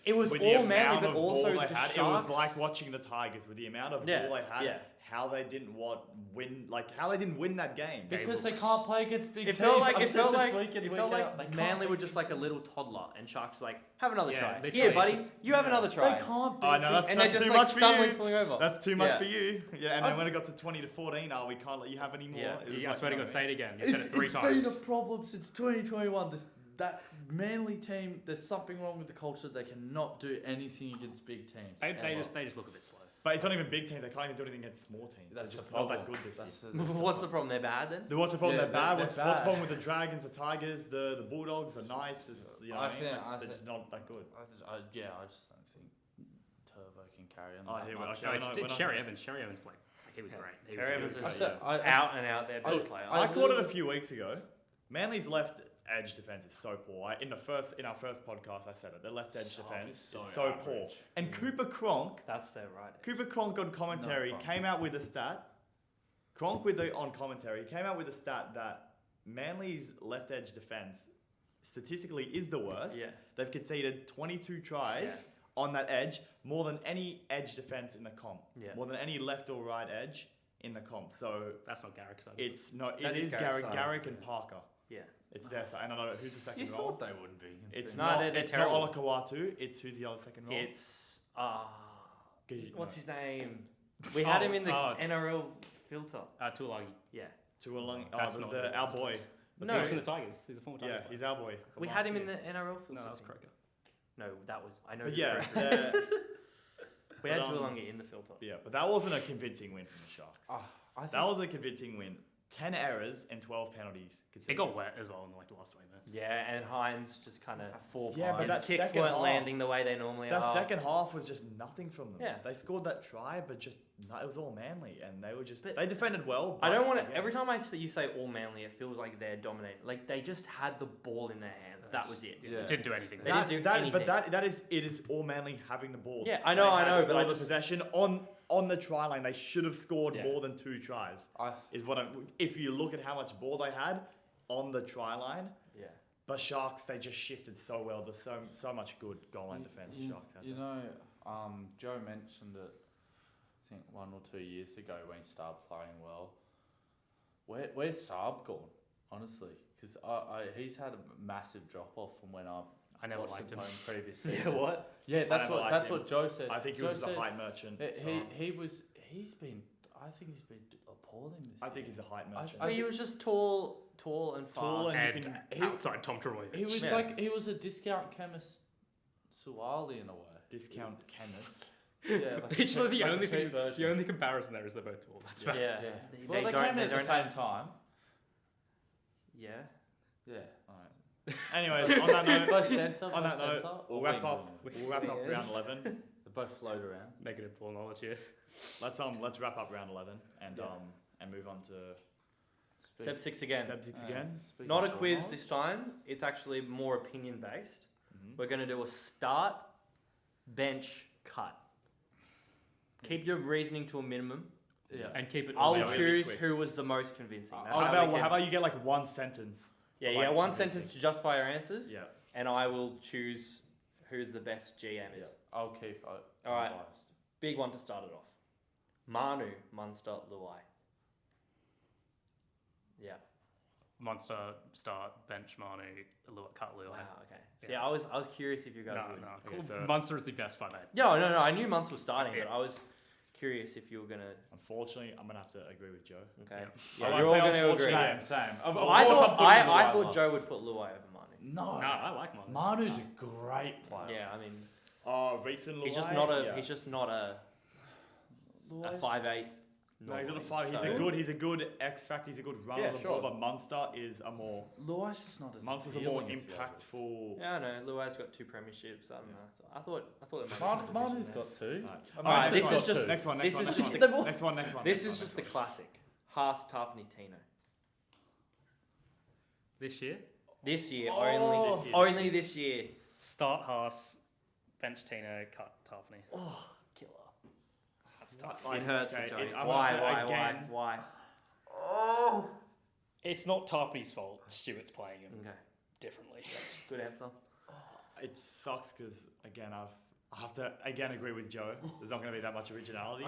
It was With the all Manly, amount but of also ball they the had, Sharks. it was like watching the Tigers with the amount of Yeah, ball they had. yeah. How they didn't win that game. Because they looked- can't play against big It teams. felt like I've it said felt this like week in, it week felt out, they like can't Manly play were just like a little toddler, and Sharks were like have another Yeah, try. literally Here, buddy, just- you have yeah. another They try. can't beat Oh, no, big And they're that's just too like much for stumbling, you. falling over. That's too much Yeah. for you. Yeah, and I- then when it got to 20-14, we can't let you have any more. Yeah. It was I like, swear to you know God, what I say mean? it again. You said it 3 It's been times. a problem since 2021. That Manly team, there's something wrong with the culture. They cannot do anything against big teams. They ever. just look a bit slow. But it's not even big teams. They can't even do anything against small teams. They're That's just the not that problem. good this That's year. the- What's the problem? They're bad then. What's the problem? Yeah, they're bad. they're What's the bad. problem with the Dragons, the Tigers, the Bulldogs, the Knights? You know I what I mean? think- Like, I they're think- just not that good. I just don't think Turbo can carry on. Oh, that here we much. go. No, we're it's not- we're not Cherry gonna- Evans. Cherry Evans played. He was Yeah. great. He Cherry was Evans great. is I- out and out their best player. I called it a few weeks ago. Manly's left edge defense is so poor. In our first podcast, I said it. Their left edge Stop, defense it's is so so poor. average. And Cooper Cronk That's their right. on commentary No, Cronk. came out with a stat. On commentary came out with a stat that Manly's left edge defense statistically is the worst. Yeah. They've conceded 22 tries Yeah. on that edge, more than any edge defense in the comp. Yeah. More than any left or right edge in the comp. So That's not Garrick's side. it's not. That It is is Garrick's side. Garrick and Parker. Yeah. It's their side. And I don't know who's the second You row. thought they wouldn't be. It's No, not. they're It's terrible. not Olakawatu. It's who's the other second row. It's what's No. his name? We had him in the Oh. NRL filter. Tuolagi. Yeah. Tuolungi. That's Oh, not our who it boy. No. He was from the Tigers. He's a former Tigers Yeah, player. he's our boy. We had him in the NRL filter. No, that was thing. Croker. No, that was I know. But who yeah, Croker is. We had but, Tuolungi in the filter. yeah, but that wasn't a convincing win from the Sharks. I think That was a convincing win. 10 errors and 12 penalties. It conceded. got wet as well in like the last 20 minutes. Yeah, and Hines just kind of four Yeah, but pies. that his kicks second weren't half- landing the way they normally That are. second half was just nothing from them. Yeah. They scored that try, but just it was all Manly, and they were just But they defended well. I but don't want to. again, Every time you say all Manly, it feels like they're dominating. Like they just had the ball in their hands. That was it. Yeah. It didn't do anything. They didn't do anything. But that is it is all Manly having the ball. Yeah, I know, They had but all I the just- possession on the try line. They should have scored Yeah. more than 2 tries. Is what I'm. If you look at how much ball they had on the try line, Yeah. but Sharks they just shifted so well. There's so much good goal line defense. Sharks had You there. know, Joe mentioned it, I think 1 or 2 years ago when he started playing well. Where's Saab gone, honestly? Because he's had a massive drop off from when I never watched liked him. play in previous Yeah. seasons. What? Yeah, I never liked that's him. what Joe said. I think he Joe was a said height merchant. He's been appalling this I year. think he's a height I- merchant. I But he think- was just tall and fast. Tall and- And you he- outside Tom Troy. He was Yeah. like he was a discount chemist Suwali in a way. Discount chemist. Yeah, like Literally the like a only cheap thing, version. the only comparison there is they're both tall. That's about Yeah. Yeah. They- Well, they don't- came in they at the don't same have- time. Yeah. Yeah. Anyways, on that note, Both centre, on both that note, centre, we'll or wrap wing. up. We'll wrap up round Yes. 11. The both float around. Negative ball knowledge here. Let's wrap up round 11 and Yeah. and move on to Seb 6 again. Seb 6 again. Speaking Not a of quiz knowledge, this time. It's actually more opinion based. Mhm. We're going to do a start, bench, cut. Keep your reasoning to a minimum. Yeah. And keep it. I'll Yeah, really choose quick. who was the most convincing. That's How how about we can- you get like one sentence? Yeah, for, you like, get one convincing? sentence to justify your answers, Yeah. and I will choose who's the best GM is. Yeah. I'll keep. Alright. unbiased. Big one to start it off. Manu, Munster, Luai. Yeah. Monster, start, bench, Manu, cut Lua. Wow. Okay. So Yeah. yeah, I was curious if you guys No, would. no. Okay, Cool. so- Monster is the best 5'8". No, I knew Munster was starting, Yeah. but I was curious if you were gonna. Unfortunately, I'm gonna have to agree with Joe. Okay. Yeah. Yeah, I you're all say gonna agree. unfortunately. Same. Of I course I'm thought putting I Luai thought up. Joe would put Luai over Manu. No. No, I like Manu. Manu's a great player. Yeah, I mean, Recent he's just Luai, not a. yeah. He's just not a Luai's- 5'8". No, he's not a normally, five. so- He's a good X factor. He's a good runner Yeah, of the sure. ball. But Munster is a more Luai's just not as Munster's a more appealing as the others. impactful. Yeah, I know. Luai's got 2 premierships. I don't know. I thought there might be Manu's some division there. got two. Right. Alright, this next is just- one, next one. this Next one. is Next just one. the- Next one. Next one. This next is one, just the next one. classic. Haas, Tarpany, Tino. This year, This year, Oh. This year. only this year. start Haas, bench Tino, cut Tarpany. Oh, killer. That's tough. Like, It hurts okay, for Johnny. I'm gonna Why? have to again- Why? It's not Tarpany's fault. Stuart's playing him Okay, differently. good answer. It sucks because again I have to again agree with Joe. There's not going to be that much originality.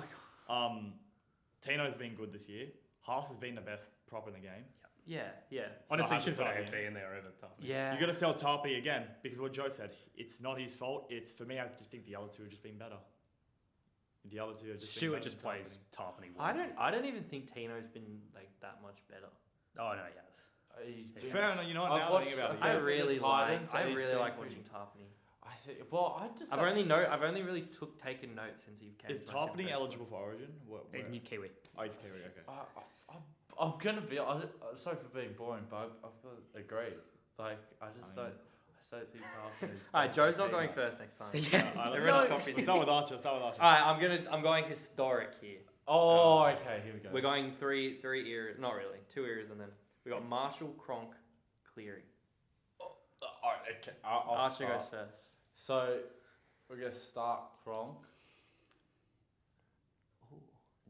Tino's been good this year. Haas has been the best prop in the game. Yeah, yeah. Honestly, I you have should to put start AFB in there over Tarpany. Yeah. You got to sell Tarpey again because what Joe said, it's not his fault. It's for me. I just think the other two have just been better. The other two have just been Stuart better just than plays Tarpany. I don't even think Tino's been like that much better. Oh no, he has. He's Tarpey. been- Fair enough. You know what? I've Now watched- I think about I've it. I Yeah, really the like. Titans, I he's really been like pretty- watching Tarpany. I think. Well, I just. I've only really taken notes since he came. Is to my Super Tarpany Coach. eligible for Origin? Where? New Kiwi. Oh, he's Kiwi. Okay. I'm gonna be. Sorry for being boring, but I've got to agree. Like I just I mean- don't. I don't think Tarpany's. Alright, Joe's not going first next time. Alright, Everyone's let's copies. start with Archer. Start with Archer. Alright, I'm going historic here. Oh, okay. Here we go. We're going three eras, not really, 2 eras, and then we got Marshall, Cronk, Cleary. Alright, okay. I'll Archer start. goes first. So we're gonna start Kronk.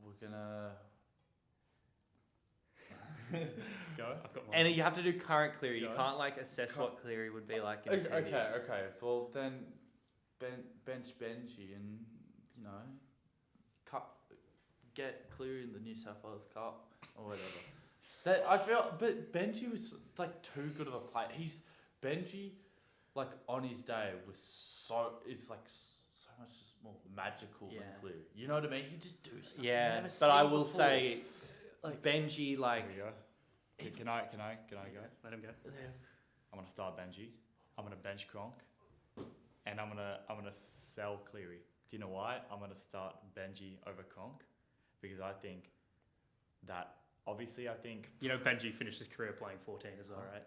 We're gonna. Go. I've got one. And you have to do current Cleary. You Go. can't like assess what Cleary would be like in Okay, 2 okay, years. okay. Well then, bench Benji and get Cleary in the New South Wales Cup or whatever. I feel, but Benji was like too good of a player. Benji, like on his day was so much more magical Yeah. than Cleary. You know what I mean? He just do stuff. you Yeah, never but I seen will before. say, Like- Benji, like, Here we go. Can I go? Let him go. I'm gonna start Benji. I'm gonna bench Kronk, and I'm gonna sell Cleary. Do you know why? I'm gonna start Benji over Kronk because I think that obviously I think You know, Benji finished his career playing 14 as well, right?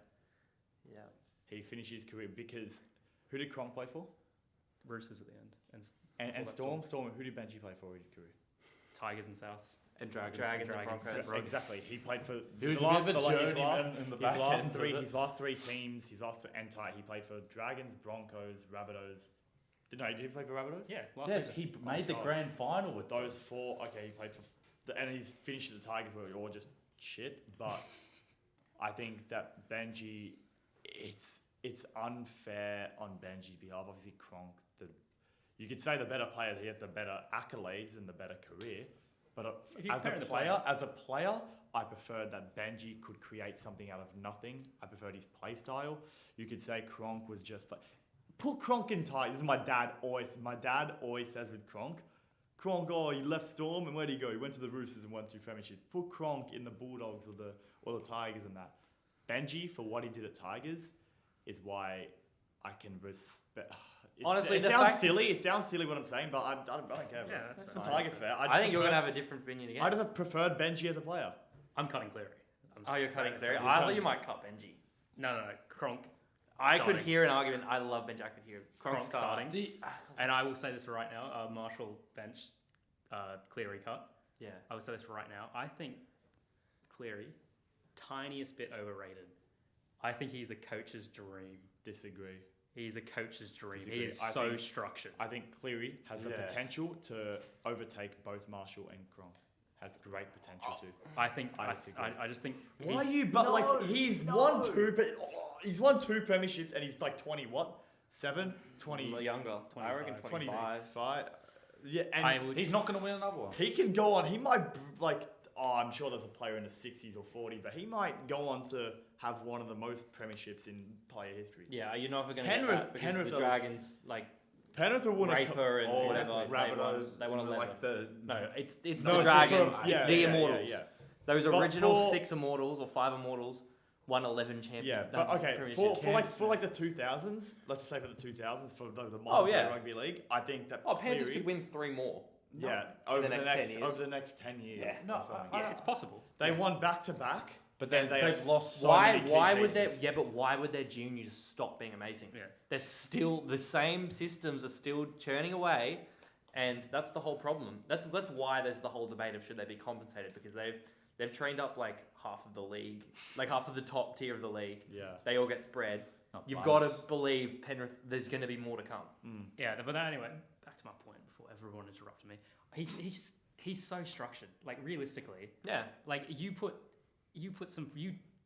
yeah. he finished his career because who did Kronk play for? Roosters at the end, and And Before that Storm. Who did Benji play for in his career? Tigers and Souths. And Dragons. Dragons and Broncos. Broncos. Exactly. He played for He was the a last, bit of a the- his journeyman in the his back last end three of it. his last 3 teams. His last and tight. He played for Dragons, Broncos, Rabbitohs. Did he play for Rabbitohs? Yeah, last Yes, season. he made the God. grand final with Those 4, okay, he played for, and he's finished at the Tigers where we're all just shit. But I think that Benji, it's unfair on Benji's behalf. Obviously, Kronk, you could say the better player, he has the better accolades and the better career. But If you as compare a the player, I preferred that Benji could create something out of nothing. I preferred his play style. You could say Kronk was just like, put Kronk in tight. This is my dad always says with Kronk. Kronk, oh, he left Storm and where did he go? He went to the Roosters and won 2 premierships. Put Kronk in the Bulldogs or the Tigers and that. Benji, for what he did at Tigers, is why I can respect. Honestly, it the sounds fact- silly. It sounds silly what I'm saying, but I don't care. Yeah, bro. that's The fine. Tigers fair. I think you're going to have a different opinion again. I just preferred Benji as a player. I'm cutting Cleary. I'm Oh, you're just cutting saying- Cleary? saying- I thought you might cut Benji. No, Kronk. I could starting. hear an argument. I love Benji. I could hear Kronk Kronk starting. starting. And I will say this right now, Marshall bench, Cleary cut. Yeah. I will say this right now. I think Cleary, tiniest bit overrated. I think he's a coach's dream. Disagree. He's a coach's dream. Disagree. He is I so think- structured. I think Cleary has the Yeah. potential to overtake both Marshall and Cronk. Has great potential too. I think. I I, disagree. I just think. Why are he's- you? But No, like he's no. won two, but he's won two premierships, and he's like 20 what? 7, 20, Younger. I reckon 25. 25. 25. Yeah, and I would. He's not going to win another one. he can go on. He might like. Oh, I'm sure there's a player in the 60s or 40s, but he might go on to have one of the most premierships in player history. Yeah, you're not going to get Penrith- that because Penrith the are- Dragons like Penrith will win a cup. Raper and Oh, whatever. Rabbitohs, They want to like the No, it's No, the it's the Dragons. first- It's yeah, the yeah, Immortals. Yeah, Those But original for- 6 Immortals or 5 Immortals won 11 champions. yeah. But okay, for like the 2000s, let's just say for the 2000s, for the modern Oh, yeah. day rugby league, I think that Oh, Panthers Cleary- could win 3 more. Yeah, in over the the next next 10 years. over the next 10 years. Yeah. No, or something. I- It's possible. They won back to back, But then they they've have lost so why? many key Why would their pieces. but why would their juniors stop being amazing? Yeah. They're still the same systems are still churning away, and that's the whole problem. That's why there's the whole debate of should they be compensated because they've trained up like half of the league, like half of the top tier of the league. Yeah. They all get spread. Not You've finals. got to believe Penrith. There's going to be more to come. Yeah, but anyway, back to my point before everyone interrupted me. He's so structured. Like realistically, Yeah. like you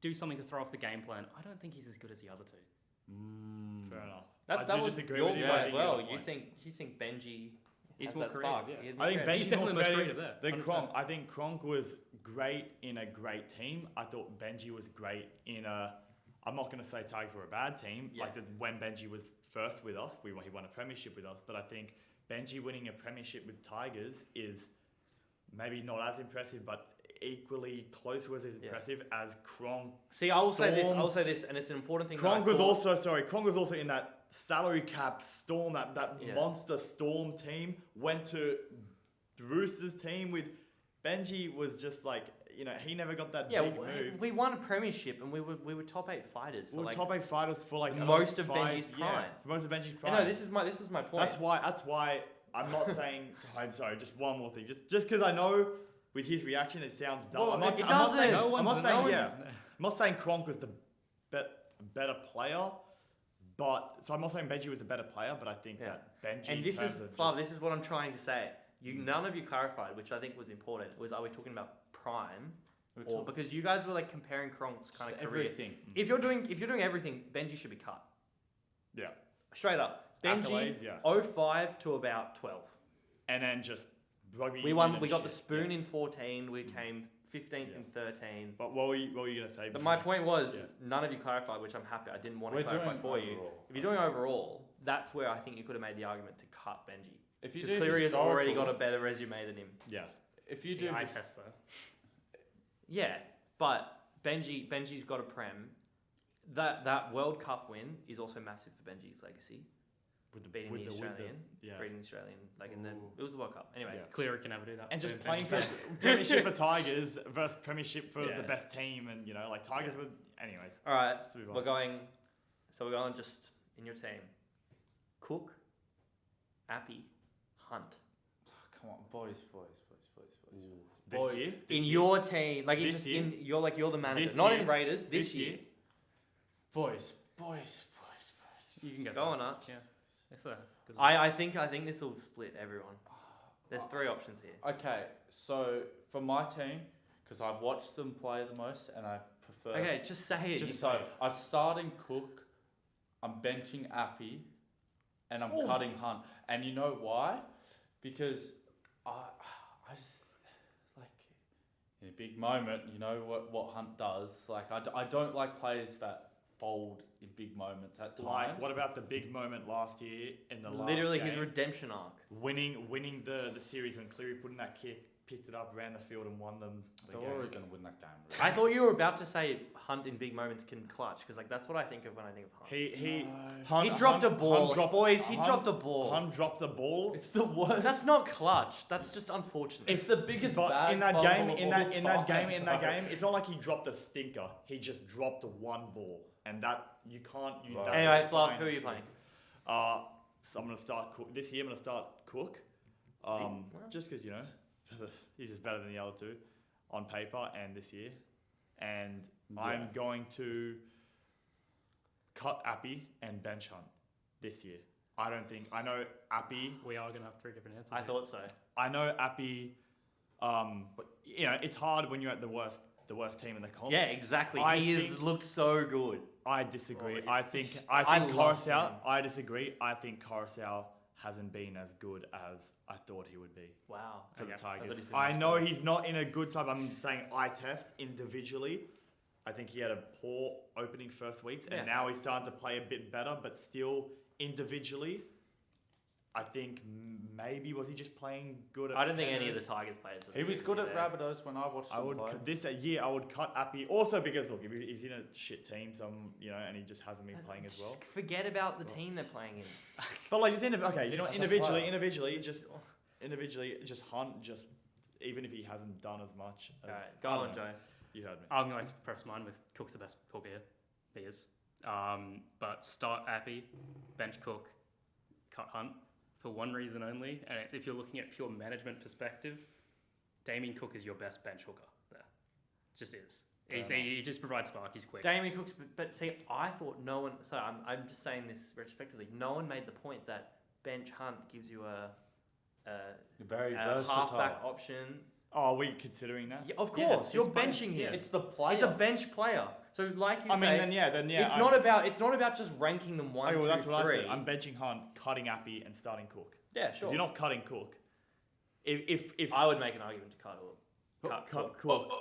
do something to throw off the game plan. I don't think he's as good as the other two. Fair enough. That I do was disagree your with you, view but I as think well. got a You point. think Benji He's has more that creative, spark? yeah. He has I more think creative. He's Benji's definitely the more most creative creative there. than 100%. Cronk. I think Cronk was great in a great team. I thought Benji was great in a. I'm not going to say Tigers were a bad team. Yeah. Like when Benji was first with us, he won a premiership with us. But I think Benji winning a premiership with Tigers is maybe not as impressive, but equally close to as Yeah. impressive as Cronk. See, I will say this. I Storm. will say this, and it's an important thing. Cronk that I was thought- Cronk was also in that salary cap Storm, that Yeah. monster Storm team. Went to the Roosters team with Benji was just like, he never got that Yeah, big move. we won a premiership, and we were top 8 fighters for We were like. top 8 fighters for like most of 5 Benji's prime. for most of Benji's I prime. know this is my point. That's why I'm not saying. I'm sorry. Just one more thing. Just because I know with his reaction it sounds dumb. Well, I'm not, it I'm not doesn't. saying, No I'm one's not saying no one- yeah. I'm not saying Cronk was the better player, but so I'm not saying Benji was a better player, but I think Yeah. that Benji. And in this terms is of Flav, just- this is what I'm trying to say. None of you clarified, which I think was important. Was are we talking about prime, or because you guys were like comparing Kronk's kind of career? everything. If you're doing everything, Benji should be cut. Yeah. Straight up, Benji Accolades, yeah. 05 to about 12. And then just rugby. We union won. and We got the shit, spoon yeah. in 14. We came 15th Yeah. in 13. But what were you gonna say? But my point was, Yeah. none of you clarified, which I'm happy. I didn't want to We're clarify doing for you. overall. If you're doing overall, that's where I think you could have made the argument to cut Benji. If you Because do Cleary has already got a historical- better resume than him. Yeah. if you do The eye his- test though. Yeah, but Benji's got a prem. That World Cup win is also massive for Benji's legacy. With Beating the Australian, yeah. beating the Australian, like in the Ooh. it was the World Cup. Anyway, Yeah. Cleary can never do that. And just Boom, playing Benji's for back. premiership for Tigers versus premiership for Yeah. the best team, and like Tigers were. Anyways, all right, let's move on. we're going. So we're going just in your team. Cook, Appy, Hunt. Come on, boys. This year, In your team, like This year? you're the manager, This not year? in Raiders. This This year. year? boys. You can get Go on, this. Arch. Yeah. It's a, 'cause I think this will split everyone. There's 3 options here. Okay, so for my team, because I've watched them play the most, and I prefer. Okay, just say it. So I'm starting Cook, I'm benching Appy, and I'm cutting Hunt. And you know why? Because I just like in a big moment, you know what Hunt does. Like I don't like players that fold in big moments at times. Like, what about the big moment last year in the last Literally game? his redemption arc. winning the series when Cleary put in that kick, picked it up, ran the field, and won them the They're game. already going to win that game. Really. I thought you were about to say Hunt in big moments can clutch because like that's what I think of when I think of Hunt. He He dropped a ball, Hunt dropped, boys. He Hunt- dropped a ball. Hunt dropped a ball. It's the worst. That's not clutch. That's just unfortunate. It's the biggest But bad in that fumble game, of in all that time, game, bro. it's not like he dropped a stinker. He just dropped one ball. and that you can't use Right. that. to Anyway, Fluff, define who are you his playing? career. So I'm gonna start Cook this year. I'm gonna start Cook, Well. just because he's just better than the other two on paper and this year, and I'm going to cut Appy and bench Hunt this year. I know Appy. We are gonna have 3 different answers. I here. thought so. I know Appy. But it's hard when you're at the worst team in the comp. Yeah, exactly. I He has think- looked so good. I disagree. Oh, I it's think just- I I think love Coruscant. him. I disagree. I think Coruscant hasn't been as good as I thought he would be Wow. for Okay. the I thought Tigers. he'd be I much know better. he's not in a good side. I'm saying eye test individually. I think he had a poor opening first weeks, and Yeah. now he's starting to play a bit better. But still, individually, I think maybe was he just playing good? At I don't think any of Penrith? the Tigers players. He was good at there. Rabbitohs when I watched I him would play. this year I would cut Appy also because look he's in a shit team and he just hasn't been playing as well. Forget about the team they're playing in. But like just As a individually player. just Hunt even if he hasn't done as much. As, Alright, go I don't on, know. Joe. You heard me. I'm going to preface mine with Cook's the best hooker here. He is. But start Appy, bench Cook, cut Hunt for one reason only, and it's if you're looking at pure management perspective, Damien Cook is your best bench hooker there. Just is. He just provides spark. He's quick. Damien Cooks, but see, I thought no one. So I'm just saying this retrospectively. No one made the point that bench Hunt gives you a Very halfback versatile. option. Oh, are we considering that? Yeah, of Yes, course, you're it's bench- benching him. It's the player. It's a bench player. So like you I mean say, then yeah. it's not about just ranking them one, Okay, well, two, that's what three. I said. I'm benching Hunt, cutting Appy, and starting Cook. Yeah, If sure. you're not cutting Cook, if I would make an argument to cut cut Cook. Cook,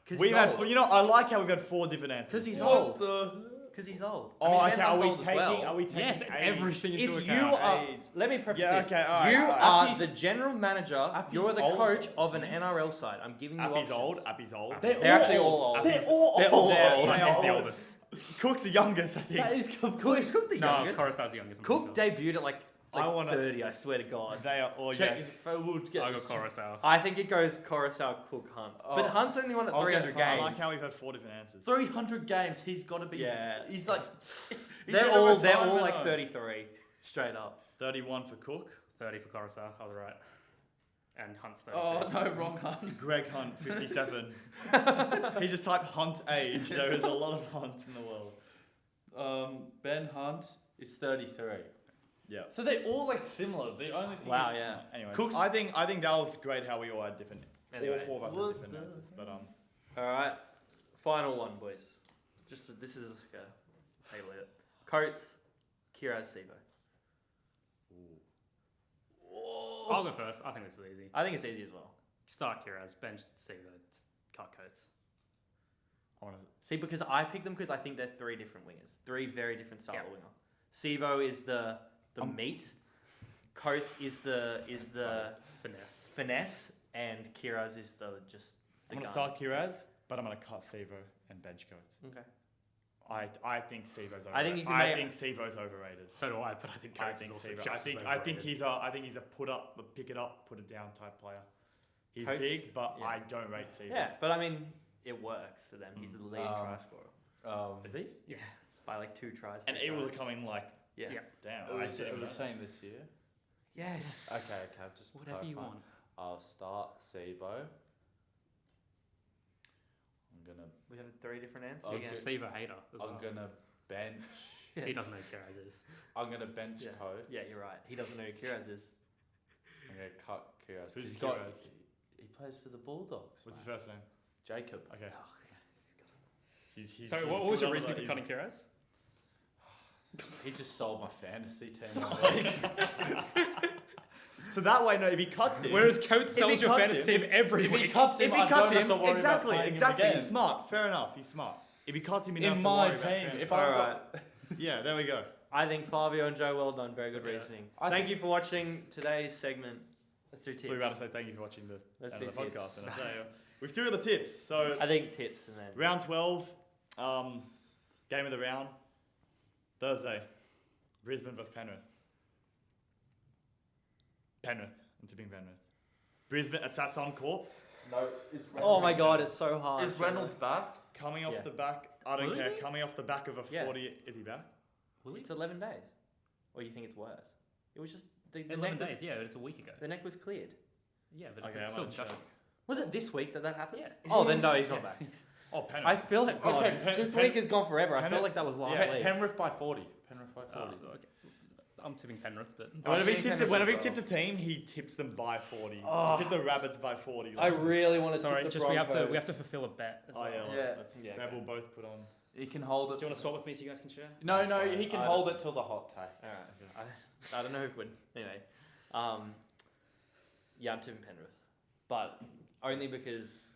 Because we've he's had old. I like how we've had 4 different answers. Because he's What old. the? Because he's old. Oh, I mean, Ben okay. Are Hunt's we old as taking? well. Are we taking? Yes, age? everything into It's account. you are. Age. Let me preface Yeah, this. okay, alright, You alright. are Appy's- the general manager. Appy's You're the old, coach of an isn't he? NRL side. I'm giving you Appy's options. old. Appy's old. They're They're actually all old. Appy's- They're all They're all old. old. They're He's the old. oldest. Cook's the youngest, I think. That is Is complete. Cook the No, youngest? Coruscant's the youngest. I'm Cook pretty debuted at like I wanna- 30. I swear to God. They are all Check yeah. if I would sure. get I this got Coruscant. I think it goes Coruscant, Cook, Hunt. But Oh, Hunt's only won at I'll get 300 Hunt. I games. like how we've had 4 different answers. 300 games. He's got to be. Yeah. He's like. he's they're in a all retirement like home. 33, straight up. 31 for Cook. 30 for Coruscant. I was right. And Hunt's 32. Oh no, wrong Hunt. Greg Hunt, 57. He just typed Hunt age. There is a lot of Hunts in the world. Ben Hunt is 33. Yeah. So they're all like similar. The only thing. Wow, is, yeah. Anyway, Cook's- I think that was great how we all had different. Anyway. All 4 of us What had different the answers. But All right, final one, boys. Just this is like a table it. Coates, Kiraz, Sivo. I'll go first. I think this is easy. I think it's easy as well. Start Kiraz, bench Seaver, cut Coates. I want See, because I picked them because I think they're 3 different wingers, 3 very different style Yeah. of winger. Sivo is the Um, meat. Coates is the Finesse. finesse, and Kiraz is the just the I'm gonna gun. start Kiraz, but I'm gonna cut Sevo and bench Coates. Okay. I think Sevo's overrated. I think you can I make- think Sevo's overrated. So do I, but I think I Coates think is also Sevo. just as I think overrated. he's a put up, pick it up, put it down type player. He's Coates- big, but yeah. I don't rate Sevo. Yeah, but I mean, it works for them. He's the leading try scorer Is he? Yeah, by like 2 tries. And 3 Eagles are tries. coming like Yeah. Yeah. damn. Are I we, didn't are we know. saying this year? Yes. Okay, okay. Just Whatever you clarify. want. I'll start Sivo. I'm gonna. We have 3 different answers Okay. again. Seaver hater as well. I'm gonna bench. Yeah. He doesn't know who Kiraz is. I'm gonna bench Yeah. Coates. Yeah, you're right. He doesn't know who Kiraz is. I'm gonna cut Kiraz. Who's He's got. Kiraz? He plays for the Bulldogs. What's his mate. first name? Jacob. Okay. He's So he's what was good your on reason that. for cutting Kiraz? He just sold my fantasy team. So that way, no, if he cuts him. Whereas Coates If sells he your cuts fantasy him- team every if he week. cuts him, if he I cuts don't have him, to worry about exactly, playing him exactly. again. He's smart. Fair enough. He's smart. If he cuts him, you don't In have to my worry about team, fantasy. if All I right. got Yeah, there we go. I think Fabio and Joe, well done. Very good Yeah. reasoning. I Thank think- you for watching today's segment. Let's do So we're tips. about to say thank you for watching the Let's end do of the tips. podcast. And I say, we've still got the tips. So I think tips and then. round 12, game of the round, Thursday, Brisbane versus Penrith. Penrith. I'm tipping Penrith. Brisbane. It's at Suncorp. no. Is Oh my god, it's so hard. Is Reynolds back? Coming off Yeah. the back, I don't Will he care. be? Coming off the back of a Yeah. 40, is he back? Will he? It's 11 days. Or you think it's worse? It was just the 11 neck days, yeah, it's a week ago. Was, the neck was cleared. Yeah, but it's Okay, I'm still gonna check. discussion. Was it this week that happened? Yeah. Oh, then no, he's not Yeah. back. Oh, Penrith. I feel like God, Okay, this Pen- week has gone forever. I Penrith- felt like that was last Yeah, week. Penrith by 40. Penrith by Oh, 40. okay. I'm tipping Penrith, but Whenever he think tips Penrith whenever he as tips well. a team, he tips them by 40. Oh. He tipped the Rabbits by 40. I really want to sorry, tip the just we have Broncos. to fulfill a bet as Oh well. yeah, Yeah. let's Yeah, Seb okay. will both put on. He can hold it. Do you want to swap with me so you guys can share? No, That's no, fine. he can I hold just- it till the hot takes. Alright. I don't know who would. Anyway, yeah, I'm tipping Penrith, but only because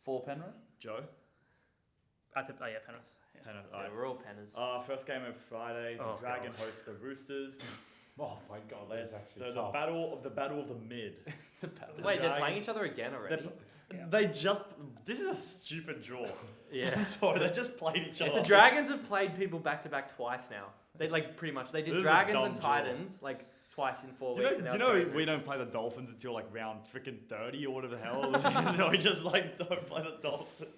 For Penrith? Joe. I tipped, Penrith. Yeah. Penrith. yeah, Alright. we're all Penners. First game of Friday. The Oh, Dragon God. hosts the Roosters. Oh my god, Let's, that's the, actually the tough. battle of the mid. The battle. the Wait, they're Dragons- playing each other again already? Yeah. They just. This is a stupid draw. Yeah. I'm sorry, they just played each other. The Dragons have played people back to back twice now. They like pretty much. They This did is a Dragons dumb and draw. Titans like twice in 4 Do you weeks. know, and do now you it's know going we through. don't play the Dolphins until like round freaking 30 or whatever the hell? No, we just like don't play the Dolphins.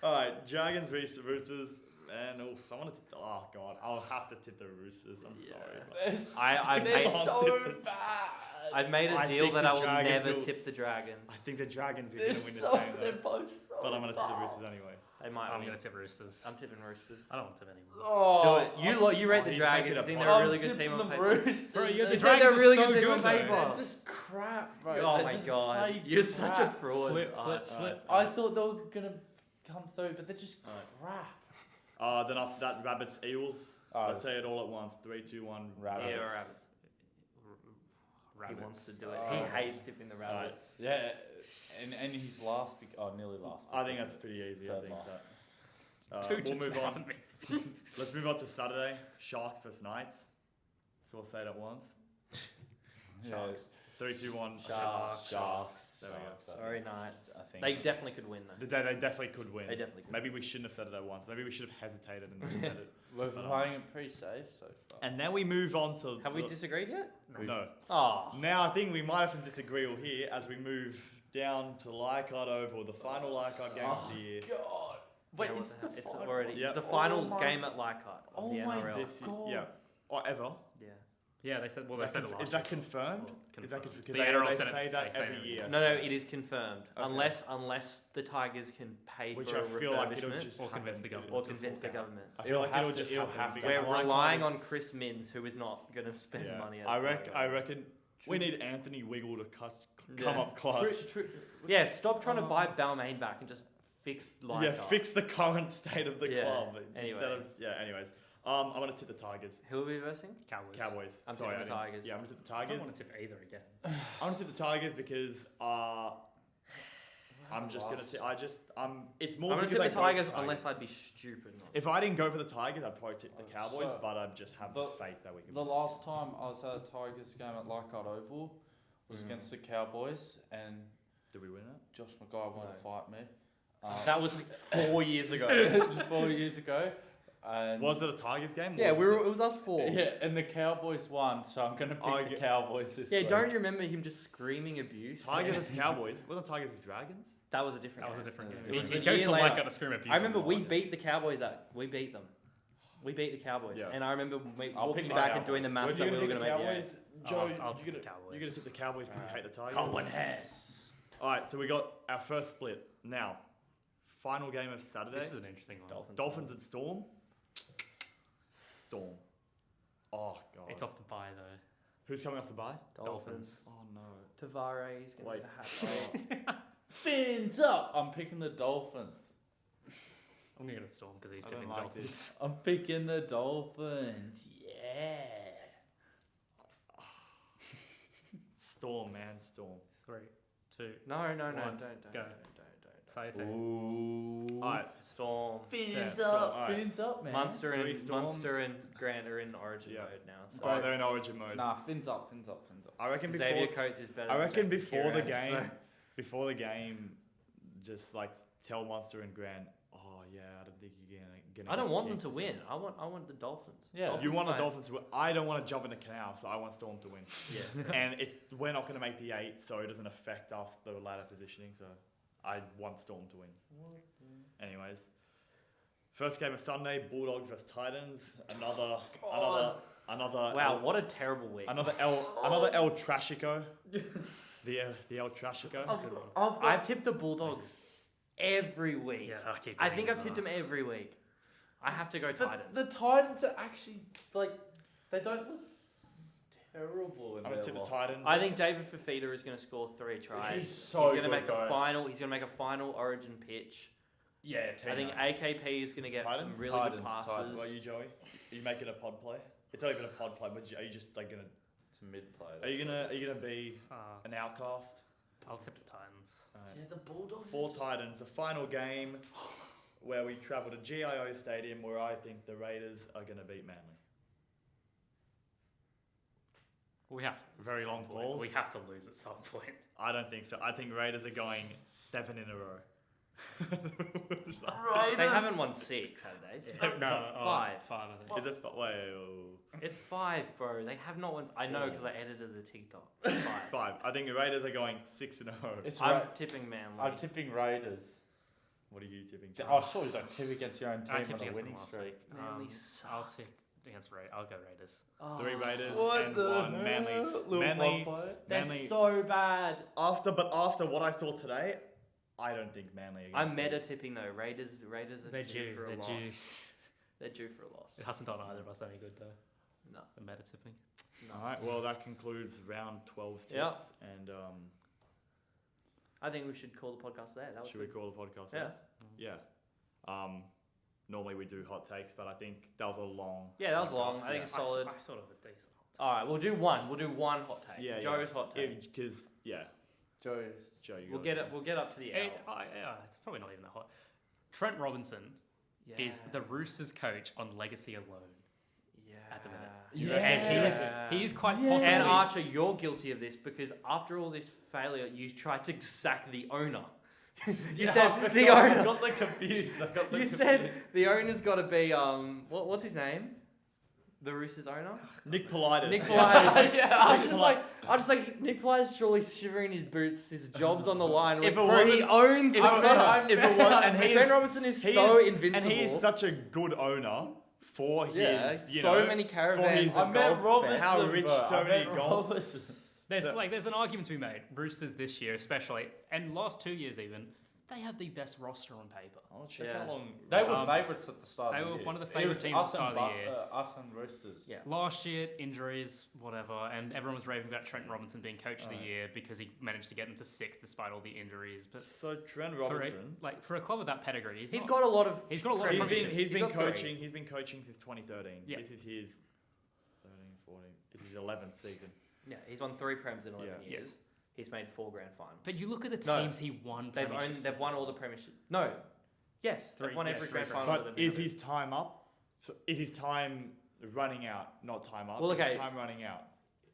Alright, Dragons versus Roosters. And I want to. Oh god, I'll have to tip the Roosters. I'm Yeah. sorry. It's- I've they're made- so bad. I've made a I deal think that the I will Dragons never will- tip the Dragons. I think the Dragons are They're going to win this so, game they're though. both so But I'm going to tip the bad. Roosters anyway. They might I'm win. going to tip Roosters. I'm tipping Roosters. I don't want to tip anyone. Oh, Do it. You rate the he's Dragons. making You a think point. they're a I'm really good tipping team on the paper? Roosters. Bro, yeah, You the said Dragons they're are really so good team good on though. paper. They're just crap, bro. Oh They my just god, play you're such a crap. fraud. Flip, Alright, flip, alright. I thought they were gonna come through, but they're just Alright. crap. Then after that, Rabbits, Eels. Oh, Let's say it all at once. 3, 2, 1. Rabbits. Yeah, Rabbits. Rabbits. He wants to do it. Oh. He hates tipping the Rabbits. Yeah, and he's last. Nearly last. I think because that's pretty easy. I Third think last. that. Two We'll tips move down on. on me. Let's move on to Saturday. Sharks versus Knights. So we'll say it at once. Yeah, Sharks. 3, 2, 1. Sharks. Sharks. There we go. Sharks, I Sorry, think. Knights. I think. They definitely could win though. They definitely could win. They definitely could. Maybe we shouldn't have said it at once. Maybe we should have hesitated and then said it. We're playing it pretty safe so far. And then we move on to. Have we disagreed yet? No. Oh. Now I think we might have some disagreeal here as we move down to Leichhardt Oval, the final Leichhardt game of the year. God. Wait, Yeah, what it's, the heck? it's Final? already Yep. the Oh final my- game at Leichhardt of Oh the my NRL. This God. yeah. Or ever. Yeah. Yeah, they said. Well, they Is said that it conf- last is that year. confirmed? Well, Is that confirmed. confirmed? The NRL They said it- say that they say every it. year. No, it is confirmed. Okay. Unless the Tigers can pay Which for I a feel like it'll refurbishment just Or convince happen. the government. or to convince the fork out. government. I feel like It'll it'll have to- just it'll happen have to. because We're Leichhardt relying is- on Chris Minns, who is not going to spend Yeah. money. At I Leichhardt. reckon we need Anthony Wiggle to come Yeah. up clutch. Yeah, stop trying to buy Balmain back and just fix Leichhardt. Yeah, fix the current state of the Yeah, club anyway. instead of anyways. I'm gonna tip the Tigers. Who are we versing? Cowboys. Cowboys. I'm Sorry, tipping the I didn't- Tigers. Yeah, I'm gonna tip the I don't Tigers. want to tip either again. I'm gonna tip the Tigers because I'm just gonna. It's more I'm going to because tip the I go for Tigers unless I'd be stupid. Not If I didn't go for the Tigers, I'd probably tip the Cowboys, So, but I just have the- faith that we can. The win. last time I was at a Tigers game at Leichhardt Oval was Mm. against the Cowboys, and Did we win it? Josh Maguire wanted to fight me. that was like 4 years ago. 4 years ago. And Was it a Tigers game? Yeah, Or was it was us four. Yeah, and the Cowboys won, so I'm gonna pick I the get- Cowboys this Yeah, week. don't you remember him just screaming abuse? Tigers as Cowboys? Wasn't Tigers as Dragons? That was a different That was a game. different Yeah. game. It was It a goes year to later. Leichhardt to scream abuse. I remember on we one. beat the Cowboys. We beat them. We beat the Cowboys. Yeah. And I remember I'll walking pick the back and doing the Cowboys. maths Were that you we were gonna going to pick make. the Yeah. Cowboys? Joe, I'll tip you're the gonna Cowboys. tip the Cowboys because you hate the Tigers. Cohen Hess. All right, so we got our first split. Now, final game of Saturday. This is an interesting one. Dolphins and Storm. Storm. Oh god. It's off the bye though. Who's coming off the bye? Dolphins. Oh no. Tavares going Wait. to hat trick. Fins up. I'm picking the Dolphins. I'm gonna go to Storm because he's I don't tipping like Dolphins. this. I'm picking the Dolphins. Yeah. Storm, man, Storm. 3, 2. No, One, don't. go. Say it. Say it. Ooh. All right. Storm. Fins Yeah, up. alright. Fins up, man. Munster Three and Storm. Munster and Grant are in Origin Yeah. mode now. So Oh, they're in Origin mode. Nah, fins up, fins up, fins up. I reckon before. Xavier Coates is better. I than reckon Jack before the Kearns, game, so- before the game, just like tell Monster and Grant. Oh yeah, I don't think you're gonna. I don't get want them kicked to or win. something. I want the Dolphins. Yeah. You Dolphins want the mate. Dolphins to win. I don't want to jump in the canal, so I want Storm to win. Yeah. And we're not going to make the 8, so it doesn't affect us the ladder positioning. So I want Storm to win. Anyways, first game of Sunday: Bulldogs vs Titans. Another. Wow, what a terrible week. Another El Trashico. The El Trashico. I've tipped the Bulldogs every week. Yeah, I keep I doing think this I've tipped one. them every week. I have to go But Titans. the Titans are actually like they don't look terrible in I'm their gonna tip the loss. Titans. I think David Fafita is going to score 3 tries. He's so going to good, make bro. a final. He's going to make a final Origin pitch. Yeah, I think AKP is going to get Titans? some really good passes. Titans. What are you, Joey? Are you making a pod play? It's not even a pod play, but are you just like gonna? It's a mid play. Are you gonna be an outcast? I'll tip the Titans. Yeah, the Bulldogs. 4 Titans, the final game where we travel to GIO Stadium, where I think the Raiders are gonna beat Manly. We have to lose Very at some long point. balls. We have to lose at some point. I don't think so. I think Raiders are going 7 in a row. They haven't won 6, have they? No, 5. 5, I think. Is it? Wait, It's 5, bro. They have not won. I know because I edited the TikTok. 5. 5. I think the Raiders are going 6 in a row. It's I'm Ra- tipping Manly. I'm tipping Raiders. What are you tipping? Oh, sure, you don't tip against your own I team tipped on a against them winning last streak. week. Manly I'll suck. tip against Raiders. I'll go Raiders. 3 Raiders What and the 1 Manly. hell? Little Manly. pod play. They're Manly. so bad. After what I saw today, I don't think Manly. Are I'm gonna meta tipping though. Raiders are They're due due. for a They're loss. due. They're due for a loss. It hasn't done either of us any good though. No. The meta tipping. All right. Well, that concludes round 12's tips. Yeah. And I think we should call the podcast there. That was should we good. call the podcast? Yeah. Yeah. Normally we do hot takes, but I think that was a long. Yeah, that was long. podcast. I think it's solid. I thought of a decent hot take. All right, we'll do one. We'll do one hot take. Yeah, Joe's hot take. Because Joe's. Joe, you We'll gotta get go. it. We'll get up to the hour. It's probably not even that hot. Trent Robinson is the Roosters coach on legacy alone. at the minute. Yeah. And he is quite Yeah. possibly. And Archer, you're guilty of this because after all this failure, you tried to sack the owner. You said the I owner. got the confused. You said the owner's got to be what's his name? The Roosters owner? Nick Politis. Nick Politis. Yeah. I was just like, Nick Politis surely shivering in his boots. His job's on the line. If it Bro, he wasn't- owns the if it club. wasn't- if it was- and he Trent is- Robinson is he so is- invincible. And he is such a good owner for his, you so know, many for caravans. his of golf Robinson, how rich bro. so I many meant golf. Robinson. There's an argument to be made. Roosters this year, especially, and last 2 years even, they had the best roster on paper. I'll check Yeah. how long. They were Um, favourites at the start they of the were year. one of the It favourite was teams at us the start and of the year. Us and Roosters. Yeah. Last year, injuries, whatever, and everyone was raving about Trent Robinson being coach of the year because he managed to get them to 6th despite all the injuries. But So Trent for a, Robinson, for a club with that pedigree, He's got a lot of. he's got a lot of he's premierships. been premierships. he's been got three. coaching. He's been coaching since 2013. Yeah. This is his 13, 14. This is his 11th season. Yeah, he's won 3 prems in 11 Yeah. years. He's made 4 grand finals. But you look at the No. teams he won. They've premierships they've with won as all the well. premierships. No, yes, they've Three, won yeah, every three grand grand final. But that is they've his time up? So is his time running out? Not time up. Well, is okay. his time running out.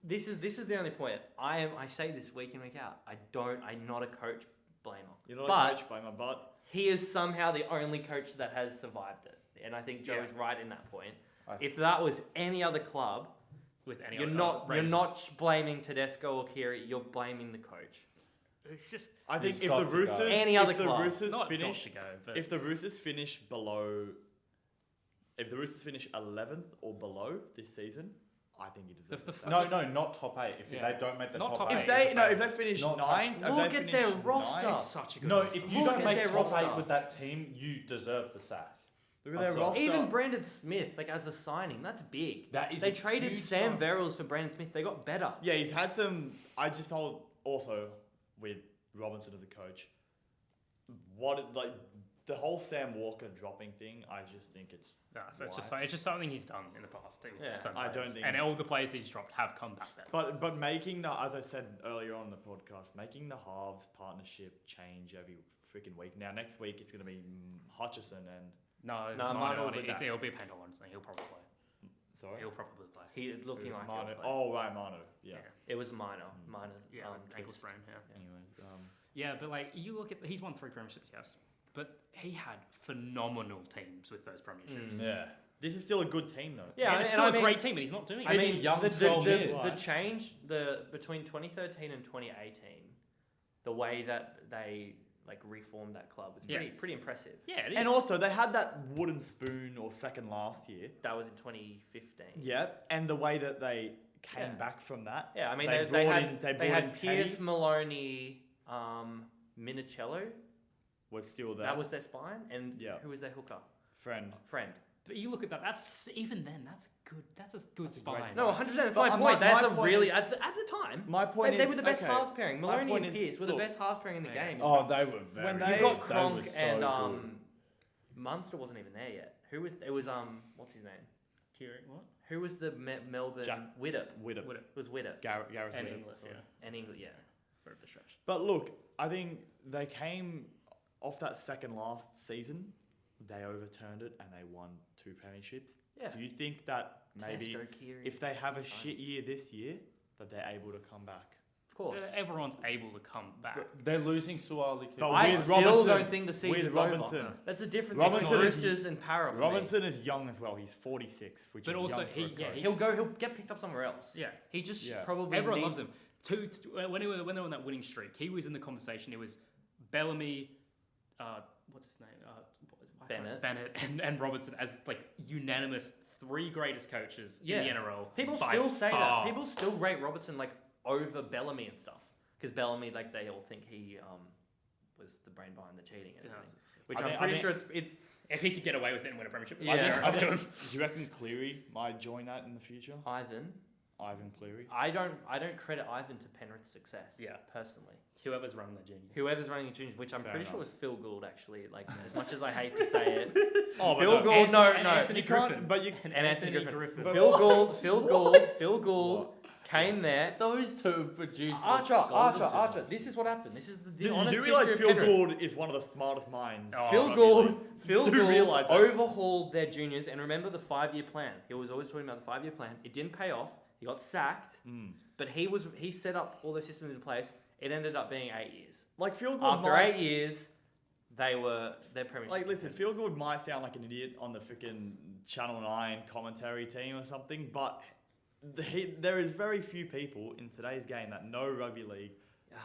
This is the only point. I say this week in week out. I'm not a coach blamer. You're not But- a coach by my butt. He is somehow the only coach that has survived it, and I think Joe Yeah. is right in that point. I If that was any other club, with any you're other not Rangers. blaming Tedesco or Kiri. You're blaming the coach. It's just I think He's if got the to go. Roosters, Any if other the club. Roosters not finish, got to go. But if the Roosters finish below, if the Roosters finish 11th or below this season, I think he deserves. The it. f- No, not top 8. If Yeah. they don't make the Not top top 8. eight. If they it's a no, if failure. they finish Not top- 9th, if Look they at their finish roster. ninth, it's such a good No, roster. if you Look don't at make their top roster. 8 with that team, you deserve the sack. look at I'm their sorry. roster. Even Brandon Smith, like as a signing, that's big. That is They a traded huge Sam sign. Verrills for Brandon Smith. They got better. Yeah, he's had some. I just told also with Robinson as a coach, the whole Sam Walker dropping thing. I just think it's. No, it's just Why? it's just something he's done in the past. Yeah. I don't think And it's- all the players he's dropped have come back better. But making the, as I said earlier on the podcast, making the halves partnership change every freaking week. Now next week it's gonna be Hutchison and No, Manu will be it's, back. it'll be Pendle Honestly. He'll probably play. sorry. He'll probably play. He looking like Manu. he'll play. Oh right, Manu. Yeah. It was minor. Yeah, ankle twist. sprain. Yeah. Anyways, Yeah, but like you look at, he's won 3 premierships, yes, but he had phenomenal teams with those premierships. Yeah. this is still a good team though. Yeah, and it's and still I a mean- great team, but he's not doing I it. Getting mean, young the 12 years. change between 2013 and 2018, the way that they like reformed that club. It's Yeah. pretty impressive. Yeah, it is. And also, they had that wooden spoon or second last year. That was in 2015. Yeah, and the way that they came Yeah. back from that. Yeah, I mean They they brought had in- they they brought had in Pierce, Kenny. Maloney, Minicello. Was still there. That was their spine, and Yeah. who was their hooker? friend. Friend. But you look at that. That's even then. That's good. That's a good That's a great spine. spine. No, 100%. That's But my my- point. That's my a point really is- at the time. My point They is were the best okay, halves pairing. my Maloney point and is, Pierce were the look, best halves pairing in the yeah. game. Oh, they were very. When good. they- You've got They were Kronk so and good. Munster wasn't even there yet. Who was? It was what's his name? Kieran, what? Who was the Melbourne Jack Widdop? Widdop. Would it? It was Widdop Gareth And Widdop. Inglis, yeah. and England. Yeah. For a stretch. But look, I think they came off that second last season. They overturned it and they won 2 premierships. Yeah. Do you think that maybe Tedesco, Keary, if they have a fine. shit year this year, that they're able to come back? Of course. Everyone's able to come back. But they're losing Suali. But I with still Robinson- don't think the season's with Robinson. over. That's a difference Robinson between is- Roosters and Para. for me. Robinson is young as well. He's 46, which But is also young for he- a yeah, coach. he- He'll get picked up somewhere else. Yeah. He just Yeah. probably Everyone needs- loves him. When they were on that winning streak, he was in the conversation. It was Bellamy, what's his name? Bennett. and Robertson as like unanimous 3 greatest coaches Yeah. in the NRL. People by still say far. that. People still rate Robertson like over Bellamy and stuff because Bellamy, like they all think he was the brain behind the cheating and Yeah. everything. Which I I'm think- pretty I sure it's If he could get away with it and win a premiership, Yeah. I'd be I off to think- him. do you reckon Cleary might join that in the future? Ivan Cleary. I don't credit Ivan to Penrith's success. Yeah. personally. Whoever's running the juniors. Whoever's running the juniors, which I'm Fair pretty sure enough. was Phil Gould actually. Like as much as I hate to say it, Oh, Phil Gould. No, Anthony You can't, Griffin. but you and Anthony Griffin. Griffin. But- Phil Gould. What? Phil Gould came there. Those two produced. the Archer. golden Archer. This is what happened. This is the do, you honest do realize history of Phil Penrith. Gould is one of the smartest minds. Oh, Phil rugby Gould, league. Phil Do Gould realise that. overhauled their juniors, and remember the 5-year plan. He was always talking about the 5-year plan. It didn't pay off. He got sacked, but he set up all those systems in place. It ended up being 8 years. Like Phil Gould After might, 8 years, their premiership. like listen, Phil Gould might sound like an idiot on the freaking Channel 9 commentary team or something, but there is very few people in today's game that know rugby league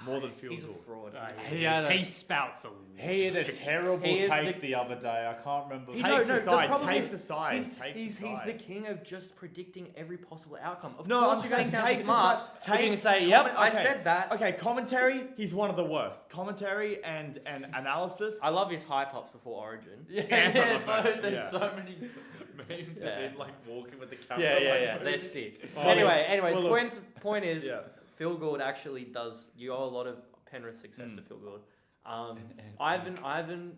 more than Phil He's a Gould. fraud. He had a- he spouts a lot. He had a terrible He is take the other day. I can't remember. He- Takes no, the aside, problem takes is aside, He's takes the aside. king of just predicting every possible outcome. Of No, course I'm you're going to saying sound takes smart. aside- You're going to takes say, "Yep, comment- I okay. said that." Okay, commentary, he's one of the worst. Commentary and analysis. I love his hype ups before Origin. Yeah, that was nice. there's Yeah. so many memes Yeah. of him like walking with the camera. Yeah, like, they're moving. sick. Oh, Anyway, well, look. point is, Yeah. Phil Gould actually does. You owe a lot of Penrith success to Phil Gould. Ivan,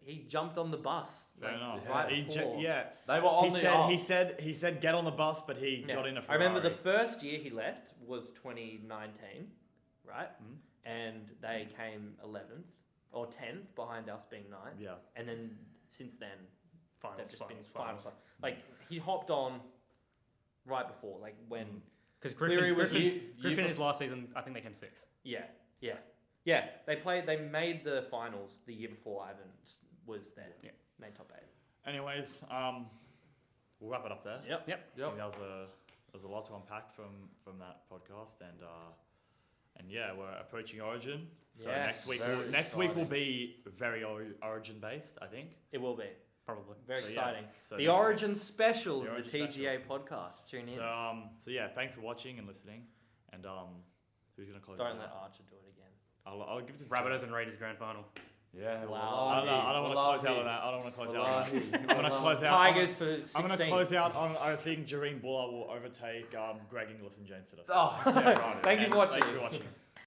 he jumped on the bus. Fair enough. Right He before. They were on He the said, up. he said get on the bus, but he Yeah. got in a I Ferrari. remember the first year he left was 2019, right? Mhm. And they came 11th or 10th behind us being 9th. Yeah. And then since then, Finals, they've just been finals. finals. Like he hopped on right before, like when. Because Cleary was Griffin his last season, I think they came 6th. Yeah. They made the finals the year before Ivan was there. Yeah. Made top 8. Anyways, we'll wrap it up there. Yep. I think that was a lot to unpack from that podcast, and yeah, we're approaching Origin. So Yes. next week will exciting. be very Origin based, I think. It will be Probably. very So, yeah. exciting. So The next week- Origin special The of Origin the TGA podcast. Tune in. So yeah, thanks for watching and listening. And who's gonna close? Don't it let out? Archer do it again. I'll give it to Rabbitohs Joe. and Raiders grand final. Yeah, Wow. I don't want to close out on that. I don't want to close out on that. I'm gonna close out. Tigers for 16. I'm gonna close out on. I think Jareen Buller will overtake Greg Inglis and James Siddle. Oh, Yeah, right. thank you for watching. Thank you for watching.